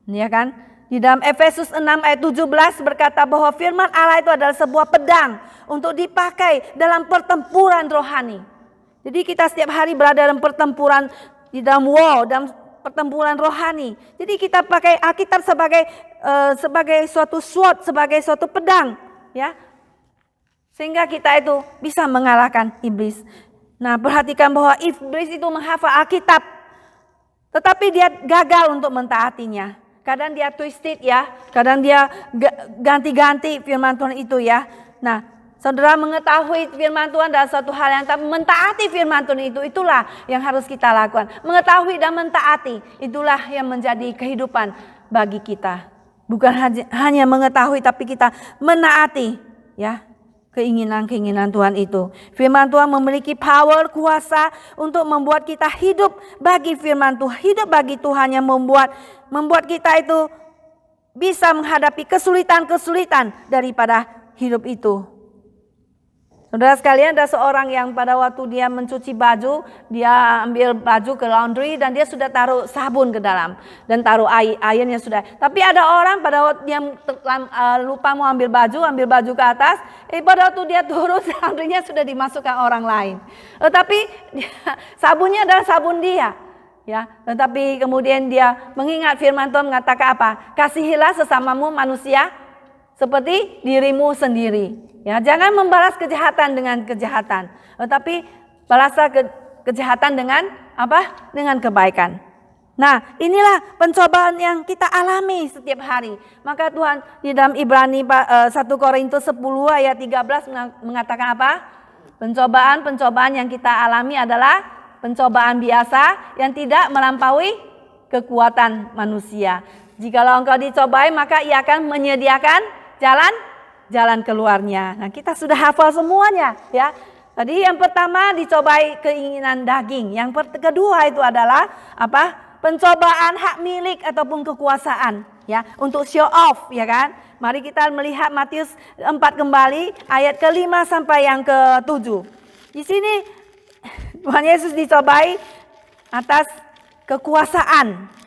Ya kan? Di dalam Efesus 6 ayat 17 berkata bahwa firman Allah itu adalah sebuah pedang untuk dipakai dalam pertempuran rohani. Jadi kita setiap hari berada dalam pertempuran, di dalam dalam pertempuran rohani. Jadi kita pakai Alkitab sebagai suatu sword, sebagai suatu pedang, ya. Sehingga kita itu bisa mengalahkan iblis. Nah, perhatikan bahwa iblis itu menghafal Alkitab, tetapi dia gagal untuk mentaatinya. Kadang dia twisted ya, kadang dia ganti-ganti firman Tuhan itu ya. Nah, saudara mengetahui firman Tuhan adalah suatu hal yang, tapi mentaati firman Tuhan itulah yang harus kita lakukan. Mengetahui dan mentaati, itulah yang menjadi kehidupan bagi kita. Bukan hanya mengetahui tapi kita menaati ya keinginan-keinginan Tuhan itu. Firman Tuhan memiliki power, kuasa untuk membuat kita hidup bagi firman Tuhan, hidup bagi Tuhan yang membuat kita itu bisa menghadapi kesulitan-kesulitan daripada hidup itu. Saudara sekalian, ada seorang yang pada waktu dia mencuci baju, dia ambil baju ke laundry dan dia sudah taruh sabun ke dalam dan taruh airnya sudah. Tapi ada orang pada waktu dia lupa mau ambil baju ke atas, pada waktu dia turun laundrynya sudah dimasukkan orang lain. Tetapi sabunnya adalah sabun dia. Ya, tetapi kemudian dia mengingat firman Tuhan mengatakan apa? Kasihilah sesamamu manusia seperti dirimu sendiri. Ya, jangan membalas kejahatan dengan kejahatan, tetapi balaslah kejahatan dengan apa? Dengan kebaikan. Nah, inilah pencobaan yang kita alami setiap hari. Maka Tuhan di dalam Ibrani 1 Korintus 10 ayat 13 mengatakan apa? Pencobaan-pencobaan yang kita alami adalah pencobaan biasa yang tidak melampaui kekuatan manusia. Jikalau engkau dicobai, maka ia akan menyediakan jalan keluarnya. Nah, kita sudah hafal semuanya ya. Tadi yang pertama dicobai keinginan daging. Yang kedua itu adalah apa? Pencobaan hak milik ataupun kekuasaan ya, untuk show off ya kan. Mari kita melihat Matius 4 kembali ayat ke-5 sampai yang ke-7. Di sini Tuhan Yesus dicobai atas kekuasaan.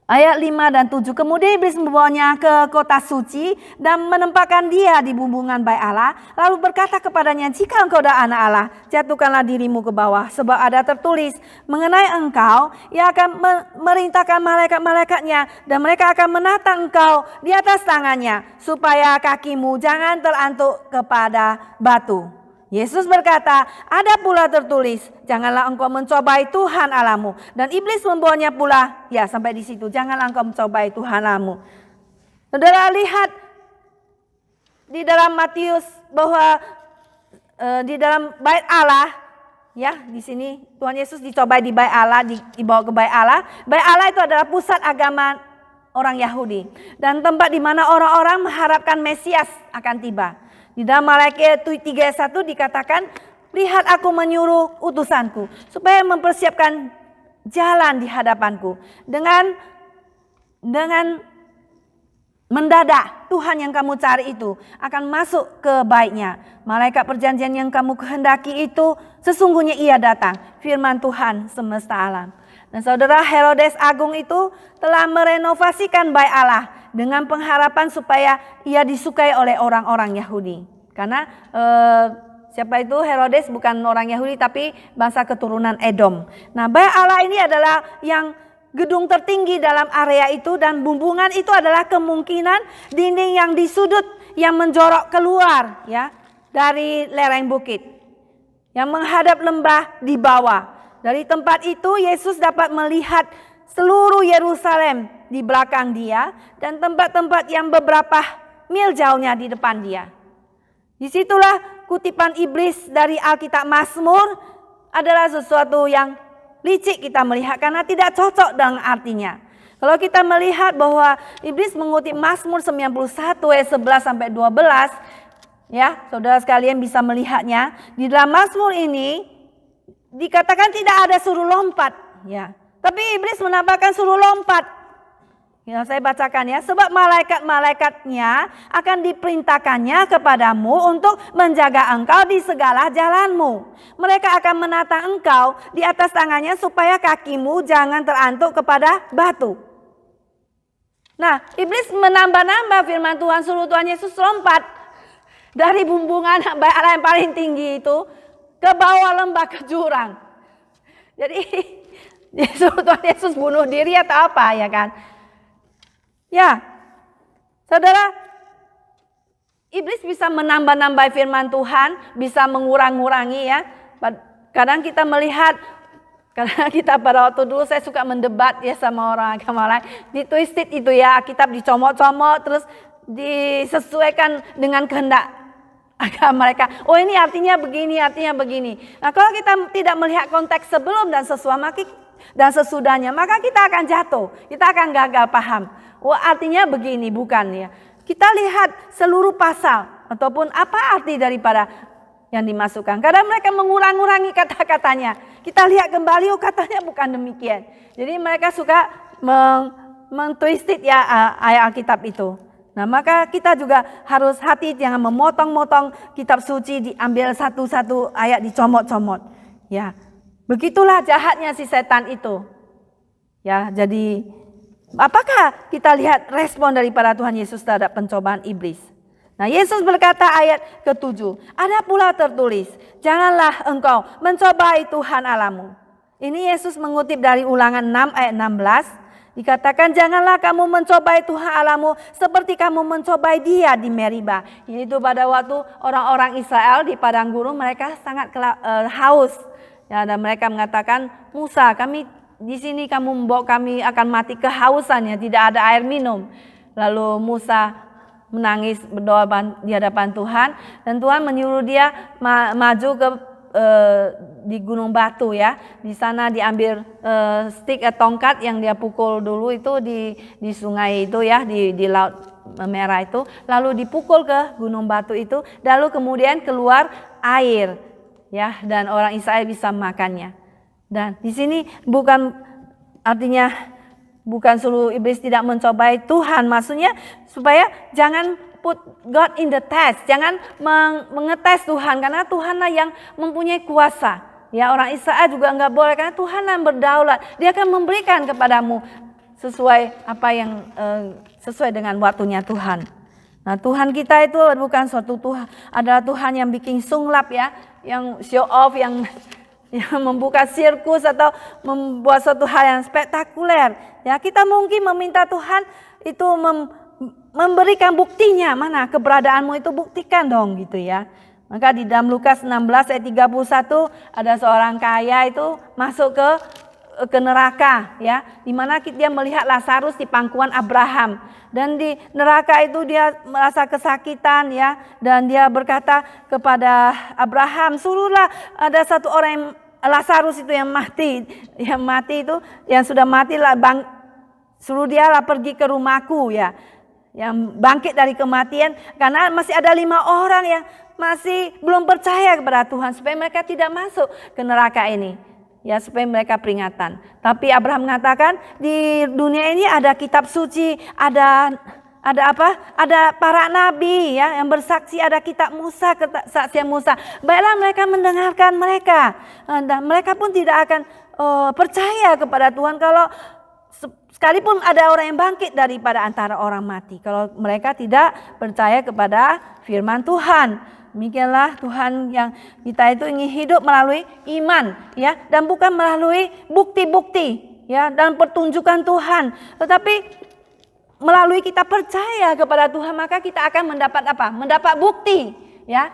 Ayat 5 dan 7. Kemudian iblis membawanya ke kota suci dan menempatkan dia di bumbungan bait Allah. Lalu berkata kepadanya, jika engkau adalah anak Allah, jatuhkanlah dirimu ke bawah. Sebab ada tertulis mengenai engkau, ia akan merintahkan malaikat-malaikatnya dan mereka akan menatang engkau di atas tangannya, supaya kakimu jangan terantuk kepada batu. Yesus berkata, ada pula tertulis, janganlah engkau mencobai Tuhan Allahmu. Dan iblis membawanya pula, ya sampai di situ, janganlah engkau mencobai Tuhan Allahmu. Saudara lihat di dalam Matius bahwa di dalam bait Allah, ya di sini Tuhan Yesus dicobai di bait Allah, dibawa ke bait Allah. Bait Allah itu adalah pusat agama orang Yahudi dan tempat di mana orang-orang mengharapkan Mesias akan tiba. Di dalam Matius 3:1 dikatakan, lihat aku menyuruh utusanku supaya mempersiapkan jalan di hadapanku. Dengan mendadak Tuhan yang kamu cari itu akan masuk ke baitnya. Malaikat perjanjian yang kamu kehendaki itu sesungguhnya ia datang. Firman Tuhan semesta alam. Dan saudara, Herodes Agung itu telah merenovasikan bait Allah dengan pengharapan supaya ia disukai oleh orang-orang Yahudi. Karena siapa itu? Herodes bukan orang Yahudi tapi bangsa keturunan Edom. Nah, bait Allah ini adalah yang gedung tertinggi dalam area itu, dan bumbungan itu adalah kemungkinan dinding yang di sudut yang menjorok keluar ya dari lereng bukit yang menghadap lembah di bawah. Dari tempat itu Yesus dapat melihat seluruh Yerusalem di belakang dia dan tempat-tempat yang beberapa mil jauhnya di depan dia. Disitulah kutipan iblis dari Alkitab Mazmur adalah sesuatu yang licik kita melihat karena tidak cocok dengan artinya. Kalau kita melihat bahwa iblis mengutip Mazmur 91 ayat 11 sampai 12, ya, saudara sekalian bisa melihatnya. Di dalam Mazmur ini dikatakan tidak ada suruh lompat, ya. Tapi iblis menambahkan suruh lompat. Ya, saya bacakan ya. Sebab malaikat-malaikatnya akan diperintahkannya kepadamu untuk menjaga engkau di segala jalanmu. Mereka akan menatang engkau di atas tangannya supaya kakimu jangan terantuk kepada batu. Nah, iblis menambah-nambah firman Tuhan, suruh Tuhan Yesus lompat dari bumbungan bait Allah yang paling tinggi itu ke bawah lembah ke jurang. Jadi suruh Tuhan Yesus bunuh diri atau apa ya kan? Ya, saudara, iblis bisa menambah-nambah firman Tuhan, bisa mengurang-ngurangi ya. Kadang kita melihat, karena kita pada waktu dulu saya suka mendebat ya sama orang agama lain. Ditwisted itu ya, kitab dicomot-comot terus disesuaikan dengan kehendak agama mereka. Oh ini artinya begini, artinya begini. Nah kalau kita tidak melihat konteks sebelum dan sesuai, dan sesudahnya, maka kita akan jatuh, kita akan gagal paham. Oh, artinya begini, bukan ya. Kita lihat seluruh pasal ataupun apa arti daripada yang dimasukkan. Kadang mereka mengulang-ulangi kata-katanya. Kita lihat kembali, oh katanya bukan demikian. Jadi mereka suka mentwisted ya ayat Alkitab itu. Nah, maka kita juga harus hati, jangan memotong-motong kitab suci, diambil satu-satu ayat dicomot-comot. Ya, begitulah jahatnya si setan itu. Ya, jadi apakah kita lihat respon daripada Tuhan Yesus terhadap pencobaan iblis? Nah, Yesus berkata ayat ke-7, ada pula tertulis, janganlah engkau mencobai Tuhan Allahmu. Ini Yesus mengutip dari Ulangan 6 ayat 16. Dikatakan janganlah kamu mencobai Tuhan Allahmu seperti kamu mencobai dia di Meriba. Yaitu pada waktu orang-orang Israel di padang gurun mereka sangat haus. Ya, dan mereka mengatakan, Musa, kami di sini kamu membawa kami akan mati kehausannya, tidak ada air minum. Lalu Musa menangis berdoa di hadapan Tuhan, dan Tuhan menyuruh dia maju ke di gunung batu ya. Di sana diambil stick atau tongkat yang dia pukul dulu itu di sungai itu ya, di laut merah itu, lalu dipukul ke gunung batu itu, lalu kemudian keluar air ya, dan orang Israel bisa makannya. Dan di sini bukan artinya bukan suruh iblis tidak mencobai Tuhan, maksudnya supaya jangan put God in the test, jangan mengetes Tuhan, karena Tuhanlah yang mempunyai kuasa. Ya, orang Israel juga enggak boleh, karena Tuhan yang berdaulat. Dia akan memberikan kepadamu sesuai apa yang sesuai dengan waktunya Tuhan. Nah, Tuhan kita itu bukan suatu Tuhan, adalah Tuhan yang bikin sunglap ya, yang show off, yang membuka sirkus atau membuat suatu hal yang spektakuler. Ya, kita mungkin meminta Tuhan itu memberikan buktinya, mana keberadaanmu itu buktikan dong gitu ya. Maka di dalam Lukas 16 ayat 31 ada seorang kaya itu masuk ke neraka ya, di mana dia melihat Lazarus di pangkuan Abraham, dan di neraka itu dia merasa kesakitan ya, dan dia berkata kepada Abraham, suruhlah ada satu orang yang Lazarus itu yang mati itu, yang sudah mati lah, suruh dia lah pergi ke rumahku ya, yang bangkit dari kematian, karena masih ada 5 orang yang masih belum percaya kepada Tuhan, supaya mereka tidak masuk ke neraka ini. Ya, supaya mereka peringatan. Tapi Abraham mengatakan di dunia ini ada kitab suci, ada apa? Ada para nabi ya yang bersaksi, ada kitab Musa, kesaksian Musa. Baiklah mereka mendengarkan mereka, dan mereka pun tidak akan percaya kepada Tuhan kalau sekalipun ada orang yang bangkit daripada antara orang mati, kalau mereka tidak percaya kepada firman Tuhan. Demikianlah Tuhan yang kita itu ingin hidup melalui iman ya, dan bukan melalui bukti-bukti ya dan pertunjukan Tuhan, tetapi melalui kita percaya kepada Tuhan, maka kita akan mendapat apa? Mendapat bukti ya.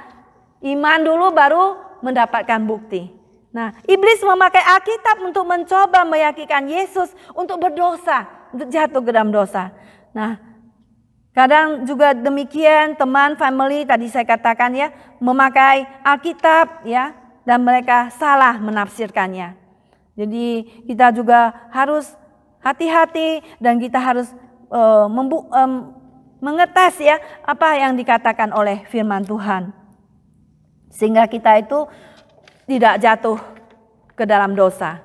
Iman dulu baru mendapatkan bukti. Nah, iblis memakai Alkitab untuk mencoba meyakinkan Yesus untuk berdosa, untuk jatuh ke dalam dosa. Nah, kadang juga demikian teman, family tadi saya katakan ya, memakai Alkitab ya, dan mereka salah menafsirkannya. Jadi kita juga harus hati-hati, dan kita harus mengetes ya apa yang dikatakan oleh firman Tuhan, sehingga kita itu tidak jatuh ke dalam dosa.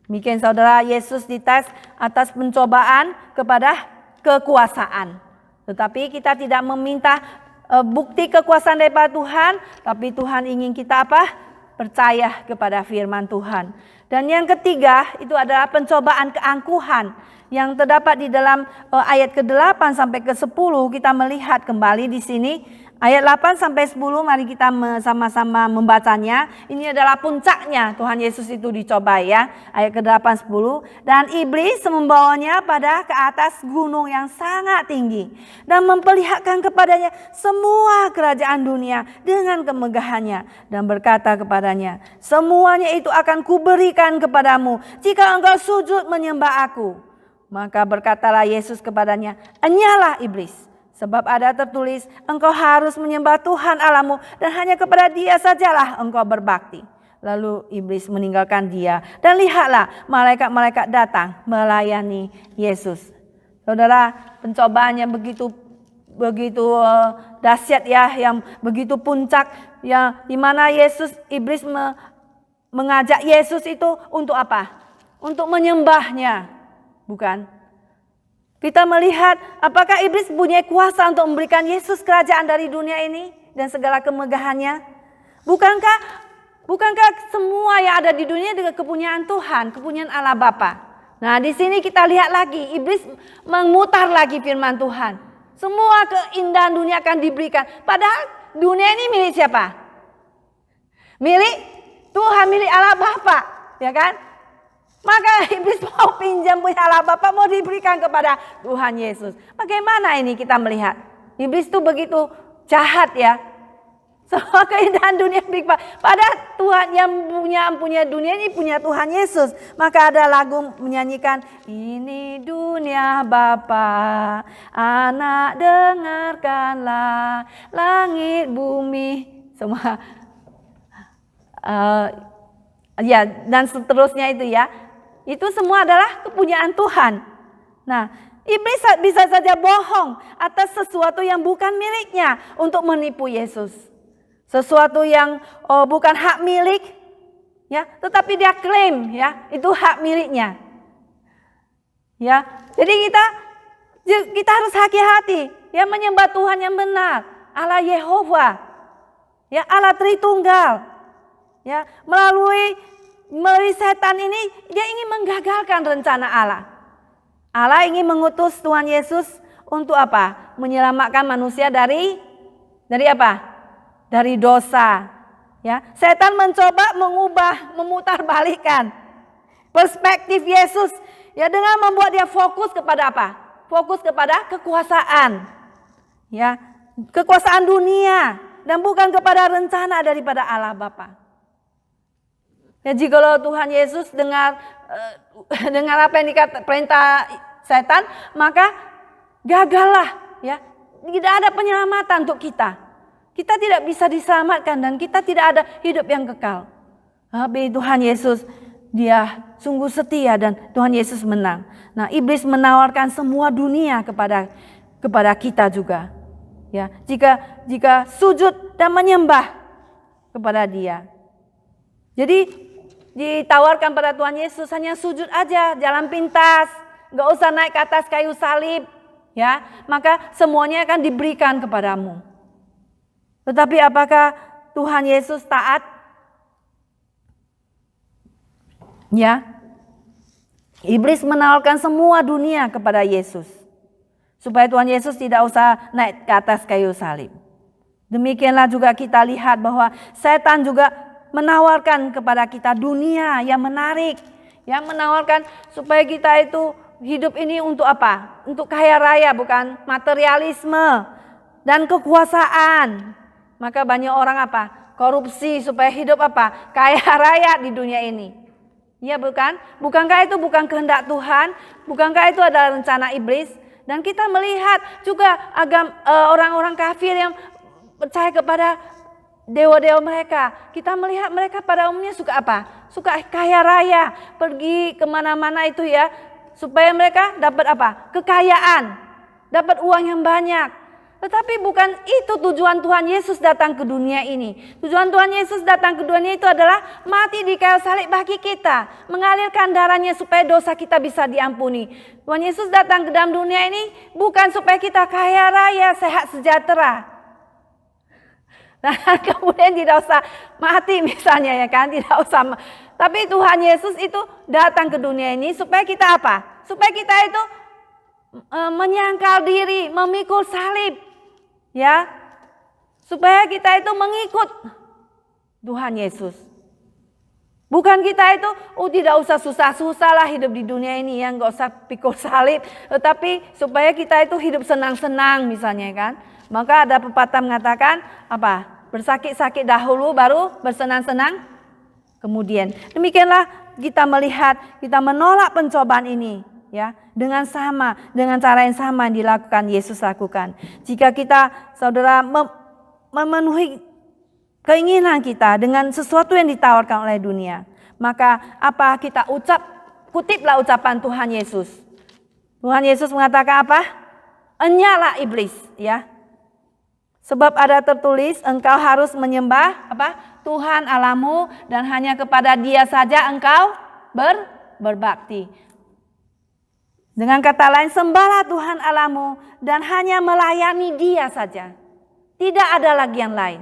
Demikian saudara, Yesus dites atas pencobaan kepada kekuasaan. Tetapi kita tidak meminta bukti kekuasaan daripada Tuhan, tapi Tuhan ingin kita apa? Percaya kepada firman Tuhan. Dan yang ketiga itu adalah pencobaan keangkuhan yang terdapat di dalam ayat ke-8 sampai ke-10. Kita melihat kembali di sini ayat 8 sampai 10, mari kita sama-sama membacanya. Ini adalah puncaknya Tuhan Yesus itu dicobai ya. Ayat ke-8 10. Dan iblis membawanya ke atas gunung yang sangat tinggi dan memperlihatkan kepadanya semua kerajaan dunia dengan kemegahannya, dan berkata kepadanya, semuanya itu akan kuberikan kepadamu jika engkau sujud menyembah aku. Maka berkatalah Yesus kepadanya, enyalah iblis, sebab ada tertulis, engkau harus menyembah Tuhan Allahmu dan hanya kepada Dia sajalah engkau berbakti. Lalu iblis meninggalkan dia. Dan lihatlah, malaikat-malaikat datang melayani Yesus. Saudara, pencobaannya begitu dahsyat ya, yang begitu puncak ya, di mana iblis mengajak Yesus itu untuk apa? Untuk menyembahnya, bukan? Kita melihat apakah iblis punya kuasa untuk memberikan Yesus kerajaan dari dunia ini dan segala kemegahannya? Bukankah semua yang ada di dunia dengan kepunyaan Tuhan, kepunyaan Allah Bapa? Nah, di sini kita lihat lagi, iblis memutar lagi firman Tuhan. Semua keindahan dunia akan diberikan. Padahal dunia ini milik siapa? Milik Tuhan, milik Allah Bapa, ya kan? Maka iblis mau pinjam punya Allah Bapa, mau diberikan kepada Tuhan Yesus. Bagaimana ini kita melihat? Iblis itu begitu jahat ya. Semua keindahan dunia pada Tuhan yang punya dunia ini punya Tuhan Yesus. Maka ada lagu menyanyikan, ini dunia Bapa, anak dengarkanlah, langit bumi semua. Ya, dan seterusnya itu ya. Itu semua adalah kepunyaan Tuhan. Nah, iblis bisa saja bohong atas sesuatu yang bukan miliknya untuk menipu Yesus. Sesuatu yang bukan hak milik, ya, tetapi dia klaim ya itu hak miliknya. Ya, jadi kita harus hati-hati ya menyembah Tuhan yang benar, Allah Yehova, ya Allah Tritunggal, ya melalui setan ini dia ingin menggagalkan rencana Allah. Allah ingin mengutus Tuhan Yesus untuk apa? Menyelamatkan manusia dari apa? Dari dosa. Ya, setan mencoba memutarbalikkan perspektif Yesus ya dengan membuat dia fokus kepada apa? Fokus kepada kekuasaan. Ya, kekuasaan dunia dan bukan kepada rencana daripada Allah Bapa. Ya, jikalau Tuhan Yesus dengar apa yang dikata perintah setan, maka gagallah ya. Tidak ada penyelamatan untuk kita. Kita tidak bisa diselamatkan dan kita tidak ada hidup yang kekal. Tapi Tuhan Yesus dia sungguh setia dan Tuhan Yesus menang. Nah, iblis menawarkan semua dunia kepada kita juga. Ya, jika sujud dan menyembah kepada Dia. Jadi ditawarkan pada Tuhan Yesus hanya sujud aja, jalan pintas, nggak usah naik ke atas kayu salib, ya, maka semuanya akan diberikan kepadamu. Tetapi apakah Tuhan Yesus taat? Ya, iblis menawarkan semua dunia kepada Yesus, supaya Tuhan Yesus tidak usah naik ke atas kayu salib. Demikianlah juga kita lihat bahwa setan juga menawarkan kepada kita dunia yang menarik, yang menawarkan supaya kita itu hidup ini untuk apa? Untuk kaya raya, bukan materialisme dan kekuasaan. Maka banyak orang apa? Korupsi supaya hidup apa? Kaya raya di dunia ini. Ya bukan? Bukankah itu bukan kehendak Tuhan? Bukankah itu adalah rencana iblis? Dan kita melihat juga orang-orang kafir yang percaya kepada dewa-dewa mereka. Kita melihat mereka pada umumnya suka apa? Suka kaya raya, pergi kemana-mana itu ya, supaya mereka dapat apa? Kekayaan, dapat uang yang banyak. Tetapi bukan itu tujuan Tuhan Yesus datang ke dunia ini. Tujuan Tuhan Yesus datang ke dunia itu adalah mati di kayu salib bagi kita, mengalirkan darahnya supaya dosa kita bisa diampuni. Tuhan Yesus datang ke dalam dunia ini bukan supaya kita kaya raya, sehat sejahtera. Dan kemudian tidak usah mati misalnya ya kan, tidak usah. Tapi Tuhan Yesus itu datang ke dunia ini supaya kita apa? Supaya kita itu menyangkal diri, memikul salib. Ya. Supaya kita itu mengikut Tuhan Yesus. Bukan kita itu tidak usah susah-susah lah hidup di dunia ini ya, enggak usah pikul salib, tetapi supaya kita itu hidup senang-senang misalnya kan. Maka ada pepatah mengatakan apa? Bersakit-sakit dahulu baru bersenang-senang kemudian. Demikianlah kita melihat, kita menolak pencobaan ini ya dengan cara yang sama yang dilakukan Yesus lakukan. Jika kita saudara memenuhi keinginan kita dengan sesuatu yang ditawarkan oleh dunia. Maka apa kita kutiplah ucapan Tuhan Yesus. Tuhan Yesus mengatakan apa? Enyalah iblis, ya. Sebab ada tertulis, engkau harus menyembah apa? Tuhan Allahmu, dan hanya kepada Dia saja engkau berbakti. Dengan kata lain, sembahlah Tuhan Allahmu dan hanya melayani Dia saja. Tidak ada lagi yang lain.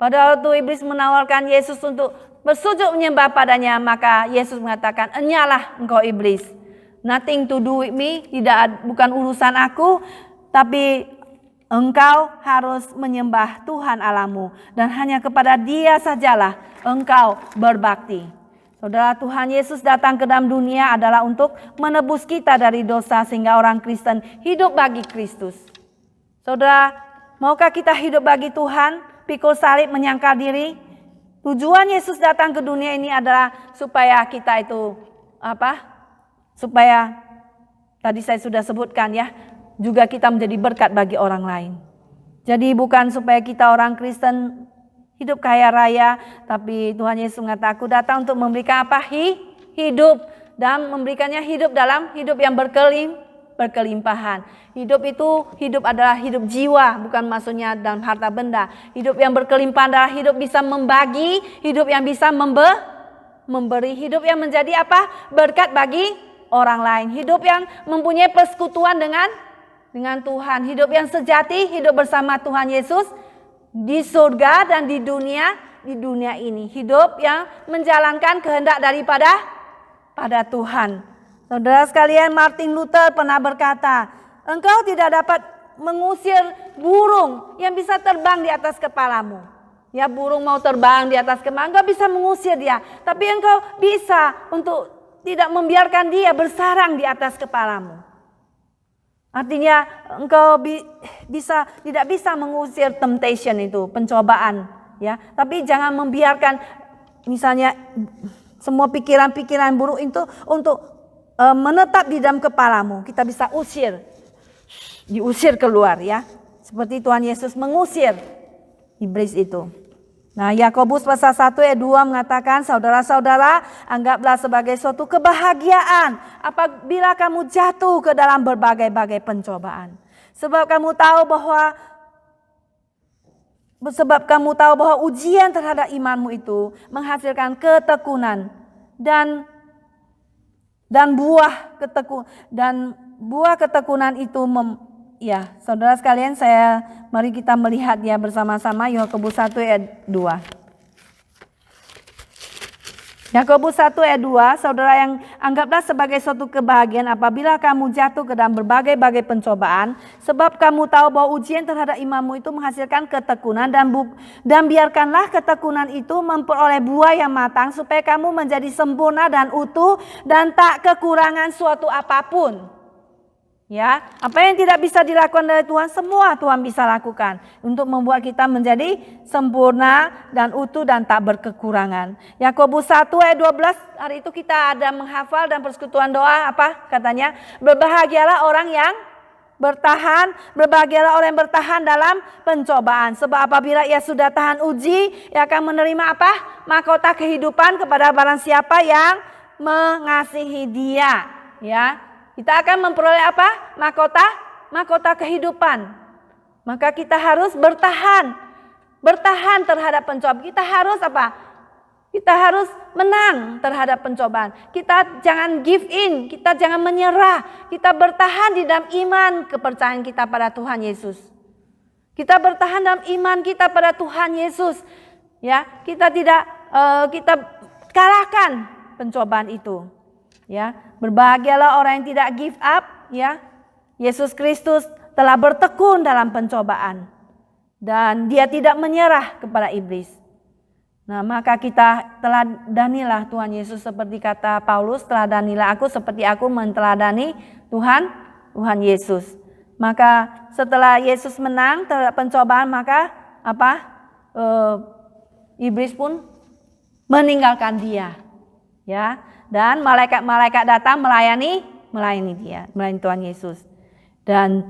Pada waktu iblis menawarkan Yesus untuk bersujud menyembah padanya, maka Yesus mengatakan, enyalah engkau iblis. Nothing to do with me, bukan urusan aku, tapi engkau harus menyembah Tuhan Allahmu dan hanya kepada Dia sajalah engkau berbakti. Saudara, Tuhan Yesus datang ke dalam dunia adalah untuk menebus kita dari dosa sehingga orang Kristen hidup bagi Kristus. Saudara, maukah kita hidup bagi Tuhan, pikul salib, menyangkal diri? Tujuan Yesus datang ke dunia ini adalah supaya kita itu supaya tadi saya sudah sebutkan ya, juga kita menjadi berkat bagi orang lain. Jadi bukan supaya kita orang Kristen hidup kaya raya, tapi Tuhan Yesus mengatakan, aku datang untuk memberikan apa? Hidup, dan memberikannya hidup dalam hidup yang berkelimpahan. Hidup adalah hidup jiwa, bukan maksudnya dalam harta benda. Hidup yang berkelimpahan adalah hidup bisa membagi, hidup yang bisa memberi, hidup yang menjadi apa? Berkat bagi orang lain. Hidup yang mempunyai persekutuan dengan Tuhan. Hidup yang sejati, hidup bersama Tuhan Yesus di surga dan di dunia ini. Hidup yang menjalankan kehendak daripada Tuhan. Saudara sekalian, Martin Luther pernah berkata, engkau tidak dapat mengusir burung yang bisa terbang di atas kepalamu. Ya, burung mau terbang di atas kepala, engkau bisa mengusir dia. Tapi engkau bisa untuk tidak membiarkan dia bersarang di atas kepalamu. Artinya engkau tidak bisa mengusir temptation itu, pencobaan, ya. Tapi jangan membiarkan misalnya semua pikiran-pikiran buruk itu untuk menetap di dalam kepalamu. Kita bisa diusir keluar, ya. Seperti Tuhan Yesus mengusir iblis itu. Nah, Yakobus pasal 1 ayat 2 mengatakan, saudara-saudara, anggaplah sebagai suatu kebahagiaan apabila kamu jatuh ke dalam berbagai-bagai pencobaan. Sebab kamu tahu bahwa ujian terhadap imanmu itu menghasilkan ketekunan dan buah ketekunan itu ya, saudara sekalian, mari kita melihat ya bersama-sama Yakobus 1 ayat 2. Yakobus 1 ayat 2, saudara yang anggaplah sebagai suatu kebahagiaan apabila kamu jatuh ke dalam berbagai-bagai pencobaan, sebab kamu tahu bahwa ujian terhadap imanmu itu menghasilkan ketekunan dan biarkanlah ketekunan itu memperoleh buah yang matang supaya kamu menjadi sempurna dan utuh dan tak kekurangan suatu apapun. Ya, apa yang tidak bisa dilakukan oleh Tuhan, semua Tuhan bisa lakukan untuk membuat kita menjadi sempurna dan utuh dan tak berkekurangan. Yakobus 1 ayat 12, hari itu kita ada menghafal dan persekutuan doa, apa katanya? Berbahagialah orang yang bertahan dalam pencobaan. Sebab apabila ia sudah tahan uji, ia akan menerima apa? Mahkota kehidupan kepada barang siapa yang mengasihi dia, ya. Kita akan memperoleh apa? Mahkota kehidupan. Maka kita harus bertahan terhadap pencobaan. Kita harus apa? Kita harus menang terhadap pencobaan. Kita jangan give in, kita jangan menyerah. Kita bertahan di dalam iman kepercayaan kita pada Tuhan Yesus. Kita bertahan dalam iman kita pada Tuhan Yesus. Ya, kita kalahkan pencobaan itu. Ya, berbahagialah orang yang tidak give up, ya. Yesus Kristus telah bertekun dalam pencobaan dan dia tidak menyerah kepada iblis. Nah, maka kita teladanilah Tuhan Yesus seperti kata Paulus, teladanilah aku seperti aku menteladani Tuhan Yesus. Maka setelah Yesus menang terhadap pencobaan, maka iblis pun meninggalkan dia, ya. Dan malaikat-malaikat datang melayani dia, melayani Tuhan Yesus. Dan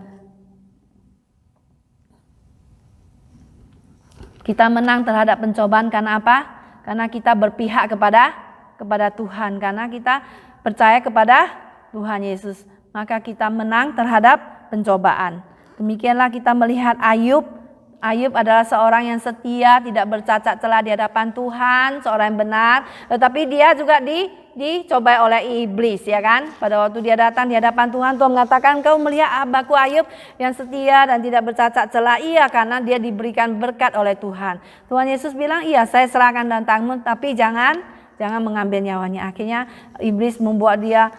Kita menang terhadap pencobaan karena apa? Karena kita berpihak kepada Tuhan, karena kita percaya kepada Tuhan Yesus. Maka kita menang terhadap pencobaan. Demikianlah kita melihat Ayub. Ayub adalah seorang yang setia, tidak bercacat celah di hadapan Tuhan, seorang yang benar. Tetapi dia juga dicobai oleh iblis, ya kan? Pada waktu dia datang di hadapan Tuhan, Tuhan mengatakan, kau melihat hambaku Ayub yang setia dan tidak bercacat celah. Iya, karena dia diberikan berkat oleh Tuhan. Tuhan Yesus bilang, iya saya serahkan dalam tanganmu, tapi jangan mengambil nyawanya. Akhirnya iblis membuat dia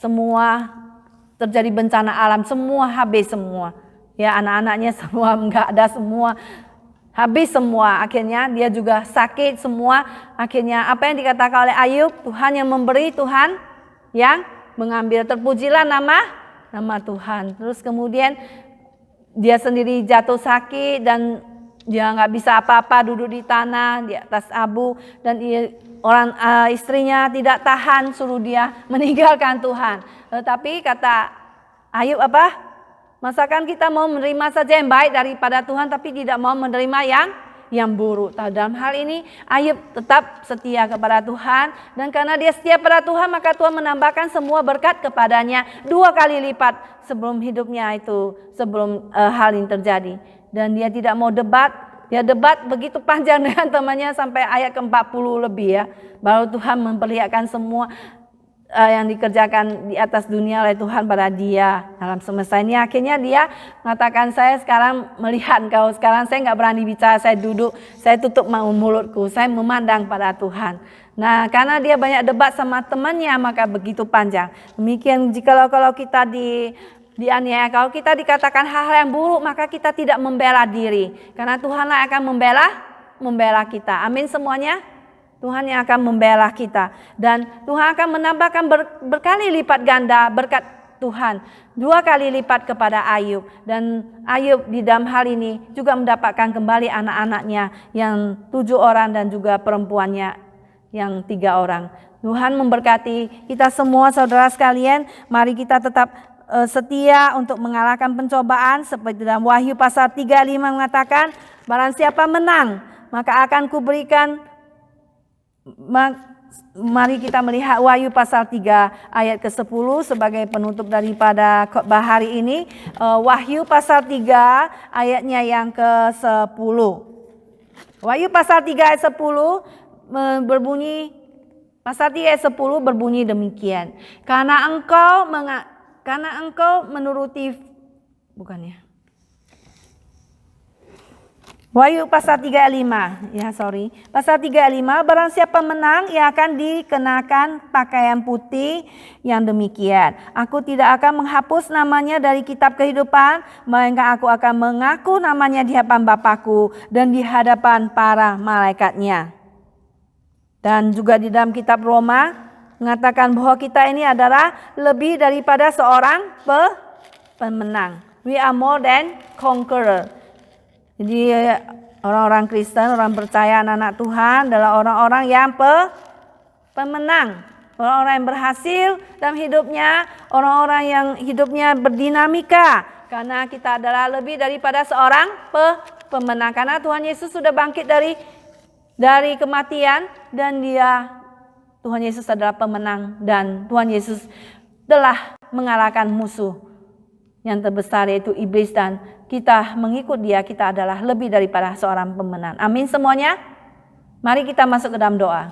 semua terjadi bencana alam, semua habis semua. Ya, anak-anaknya semua enggak ada, semua habis semua. Akhirnya dia juga sakit semua. Akhirnya apa yang dikatakan oleh Ayub, Tuhan yang memberi, Tuhan yang mengambil. Terpujilah nama Tuhan. Terus kemudian dia sendiri jatuh sakit dan dia nggak bisa apa-apa, duduk di tanah di atas abu, dan istrinya tidak tahan, suruh dia meninggalkan Tuhan. Tetapi kata Ayub apa? Masakan kita mau menerima saja yang baik daripada Tuhan, tapi tidak mau menerima yang buruk. Dalam hal ini Ayub tetap setia kepada Tuhan, dan karena dia setia pada Tuhan, maka Tuhan menambahkan semua berkat kepadanya 2 kali lipat sebelum hidupnya itu, sebelum hal ini terjadi. Dan dia tidak mau debat. Dia debat begitu panjang dengan temannya sampai ayat ke-40 lebih ya. Baru Tuhan memperlihatkan semua yang dikerjakan di atas dunia oleh Tuhan pada dia dalam semesta ini. Akhirnya dia mengatakan, saya sekarang melihat engkau, sekarang saya nggak berani bicara, saya duduk, saya tutup mulutku, saya memandang pada Tuhan. Nah, karena dia banyak debat sama temannya, maka begitu panjang. Demikian jikalau kita dianiaya, kalau kita dikatakan hal-hal yang buruk, maka kita tidak membela diri, karena Tuhanlah akan membela kita. Amin semuanya. Tuhan yang akan membela kita, dan Tuhan akan menambahkan berkali lipat ganda berkat Tuhan, 2 kali lipat kepada Ayub. Dan Ayub di dalam hal ini juga mendapatkan kembali anak-anaknya yang 7 orang dan juga perempuannya yang 3 orang. Tuhan memberkati kita semua saudara sekalian. Mari kita tetap setia untuk mengalahkan pencobaan, seperti dalam Wahyu pasal 3:5 mengatakan, barang siapa menang maka akan kuberikan. Mari kita melihat Wahyu pasal 3 ayat ke-10 sebagai penutup daripada khotbah hari ini. Wahyu pasal 3 ayatnya yang ke-10. Wahyu pasal 3 ayat 10 berbunyi, pasal 3 ayat 10 berbunyi demikian. Karena engkau menuruti, bukannya, Wahyu pasal 3 ayat 5. Pasal 3 ayat 5, barang siapa menang ia akan dikenakan pakaian putih yang demikian. Aku tidak akan menghapus namanya dari kitab kehidupan, melainkan aku akan mengaku namanya di hadapan Bapa-Ku dan di hadapan para malaikatnya. Dan juga di dalam kitab Roma mengatakan bahwa kita ini adalah lebih daripada seorang pemenang. We are more than conqueror. Jadi orang-orang Kristen, orang percaya, anak-anak Tuhan adalah orang-orang yang pemenang. Orang-orang yang berhasil dalam hidupnya, orang-orang yang hidupnya berdinamika. Karena kita adalah lebih daripada seorang pemenang. Karena Tuhan Yesus sudah bangkit dari kematian, dan Tuhan Yesus adalah pemenang, dan Tuhan Yesus telah mengalahkan musuh yang terbesar yaitu iblis, dan kita mengikut dia, kita adalah lebih daripada seorang pemenang. Amin semuanya. Mari kita masuk ke dalam doa.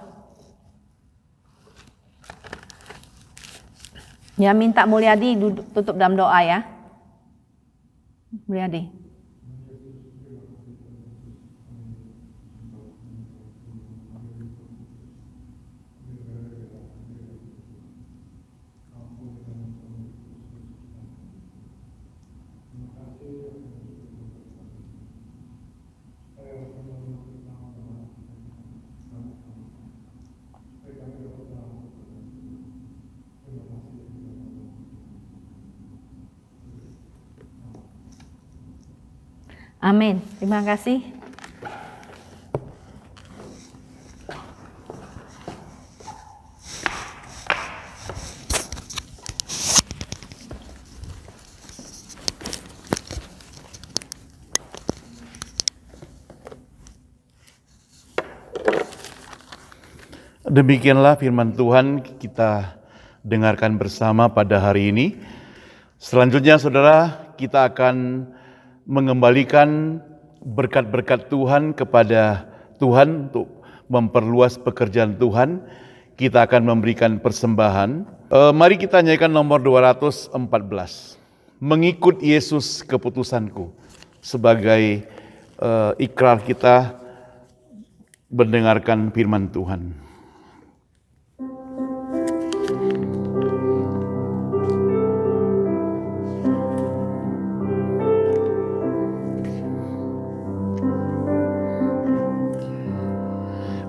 Ya, minta Mulyadi tutup dalam doa ya. Mulyadi. Amin. Terima kasih. Demikianlah firman Tuhan kita dengarkan bersama pada hari ini. Selanjutnya saudara, kita akan mengembalikan berkat-berkat Tuhan kepada Tuhan untuk memperluas pekerjaan Tuhan. Kita akan memberikan persembahan. Mari kita nyanyikan nomor 214. Mengikut Yesus keputusanku, sebagai ikrar kita mendengarkan firman Tuhan.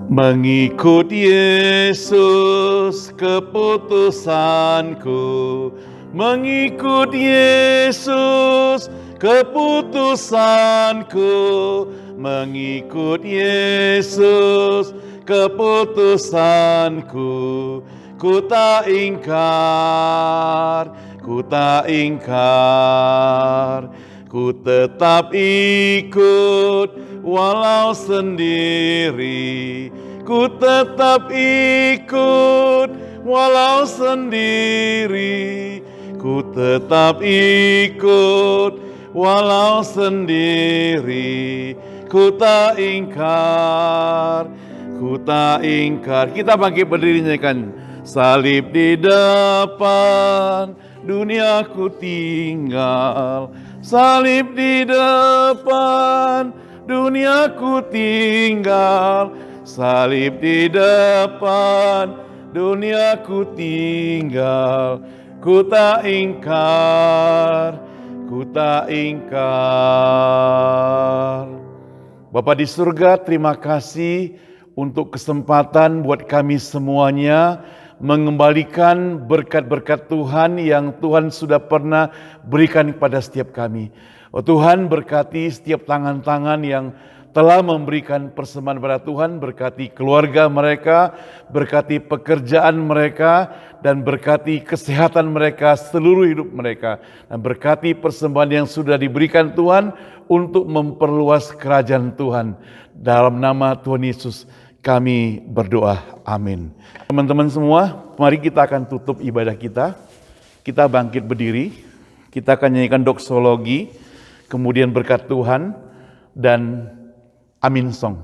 Mengikut Yesus keputusanku, mengikut Yesus keputusanku, mengikut Yesus keputusanku. Ku tak ingkar, ku tak ingkar, ku tetap ikut walau sendiri. Ku tetap ikut walau sendiri. Ku tetap ikut walau sendiri. Ku tak ingkar, ku tak ingkar. Kita bangkit berdiri nyanyikan. Salib di depan, dunia ku tinggal. Salib di depan, dunia ku tinggal. Salib di depan, dunia ku tinggal. Ku tak ingkar, ku tak ingkar. Bapa di surga, terima kasih untuk kesempatan buat kami semuanya mengembalikan berkat-berkat Tuhan yang Tuhan sudah pernah berikan kepada setiap kami. Oh Tuhan, berkati setiap tangan-tangan yang telah memberikan persembahan kepada Tuhan, berkati keluarga mereka, berkati pekerjaan mereka, dan berkati kesehatan mereka, seluruh hidup mereka. Dan berkati persembahan yang sudah diberikan Tuhan untuk memperluas kerajaan Tuhan. Dalam nama Tuhan Yesus kami berdoa, amin. Teman-teman semua, mari kita akan tutup ibadah kita. Kita bangkit berdiri, kita akan nyanyikan doksologi, kemudian berkat Tuhan, dan Amin Song.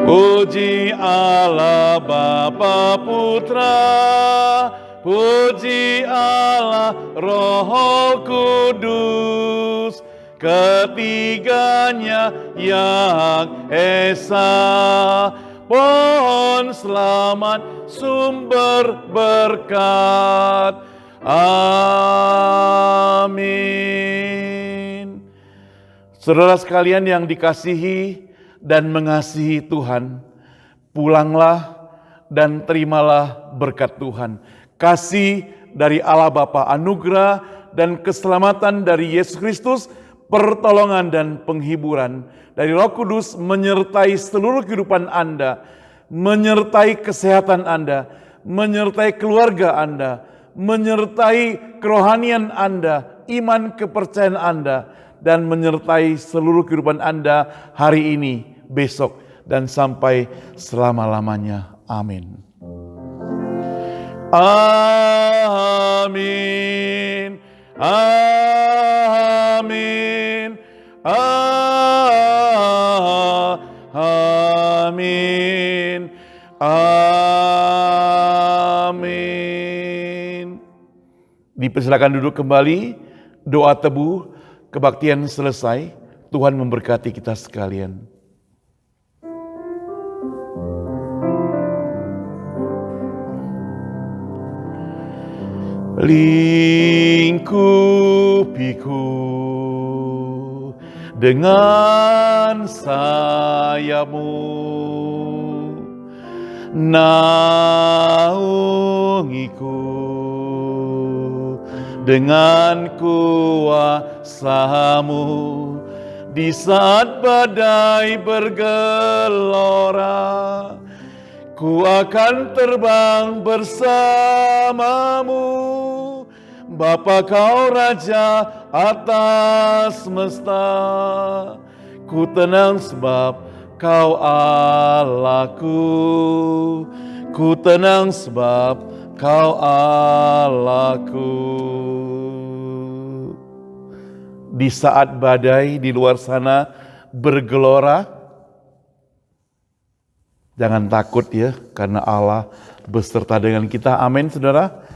Puji Allah Bapa Putra, puji Allah Roh Kudus, ketiganya yang esa. Pohon selamat sumber berkat. Amin. Saudara sekalian yang dikasihi dan mengasihi Tuhan, pulanglah dan terimalah berkat Tuhan. Kasih dari Allah Bapa, anugerah dan keselamatan dari Yesus Kristus, pertolongan dan penghiburan dari Roh Kudus menyertai seluruh kehidupan Anda, menyertai kesehatan Anda, menyertai keluarga Anda, menyertai kerohanian Anda, iman kepercayaan Anda, dan menyertai seluruh kehidupan Anda hari ini, besok, dan sampai selama-lamanya. Amin. Amin. Amin. Amin. Amin. Dipersilakan duduk kembali. Doa tebuh, kebaktian selesai. Tuhan memberkati kita sekalian. Lingkupiku dengan sayapmu, naungiku dengan kuasa-Mu di saat badai bergelora. Ku akan terbang bersamamu, Bapa Kau Raja atas semesta. Ku tenang sebab Kau Allahku. Ku tenang sebab Kau Allahku. Di saat badai di luar sana bergelora, jangan takut ya, karena Allah beserta dengan kita. Amin, saudara.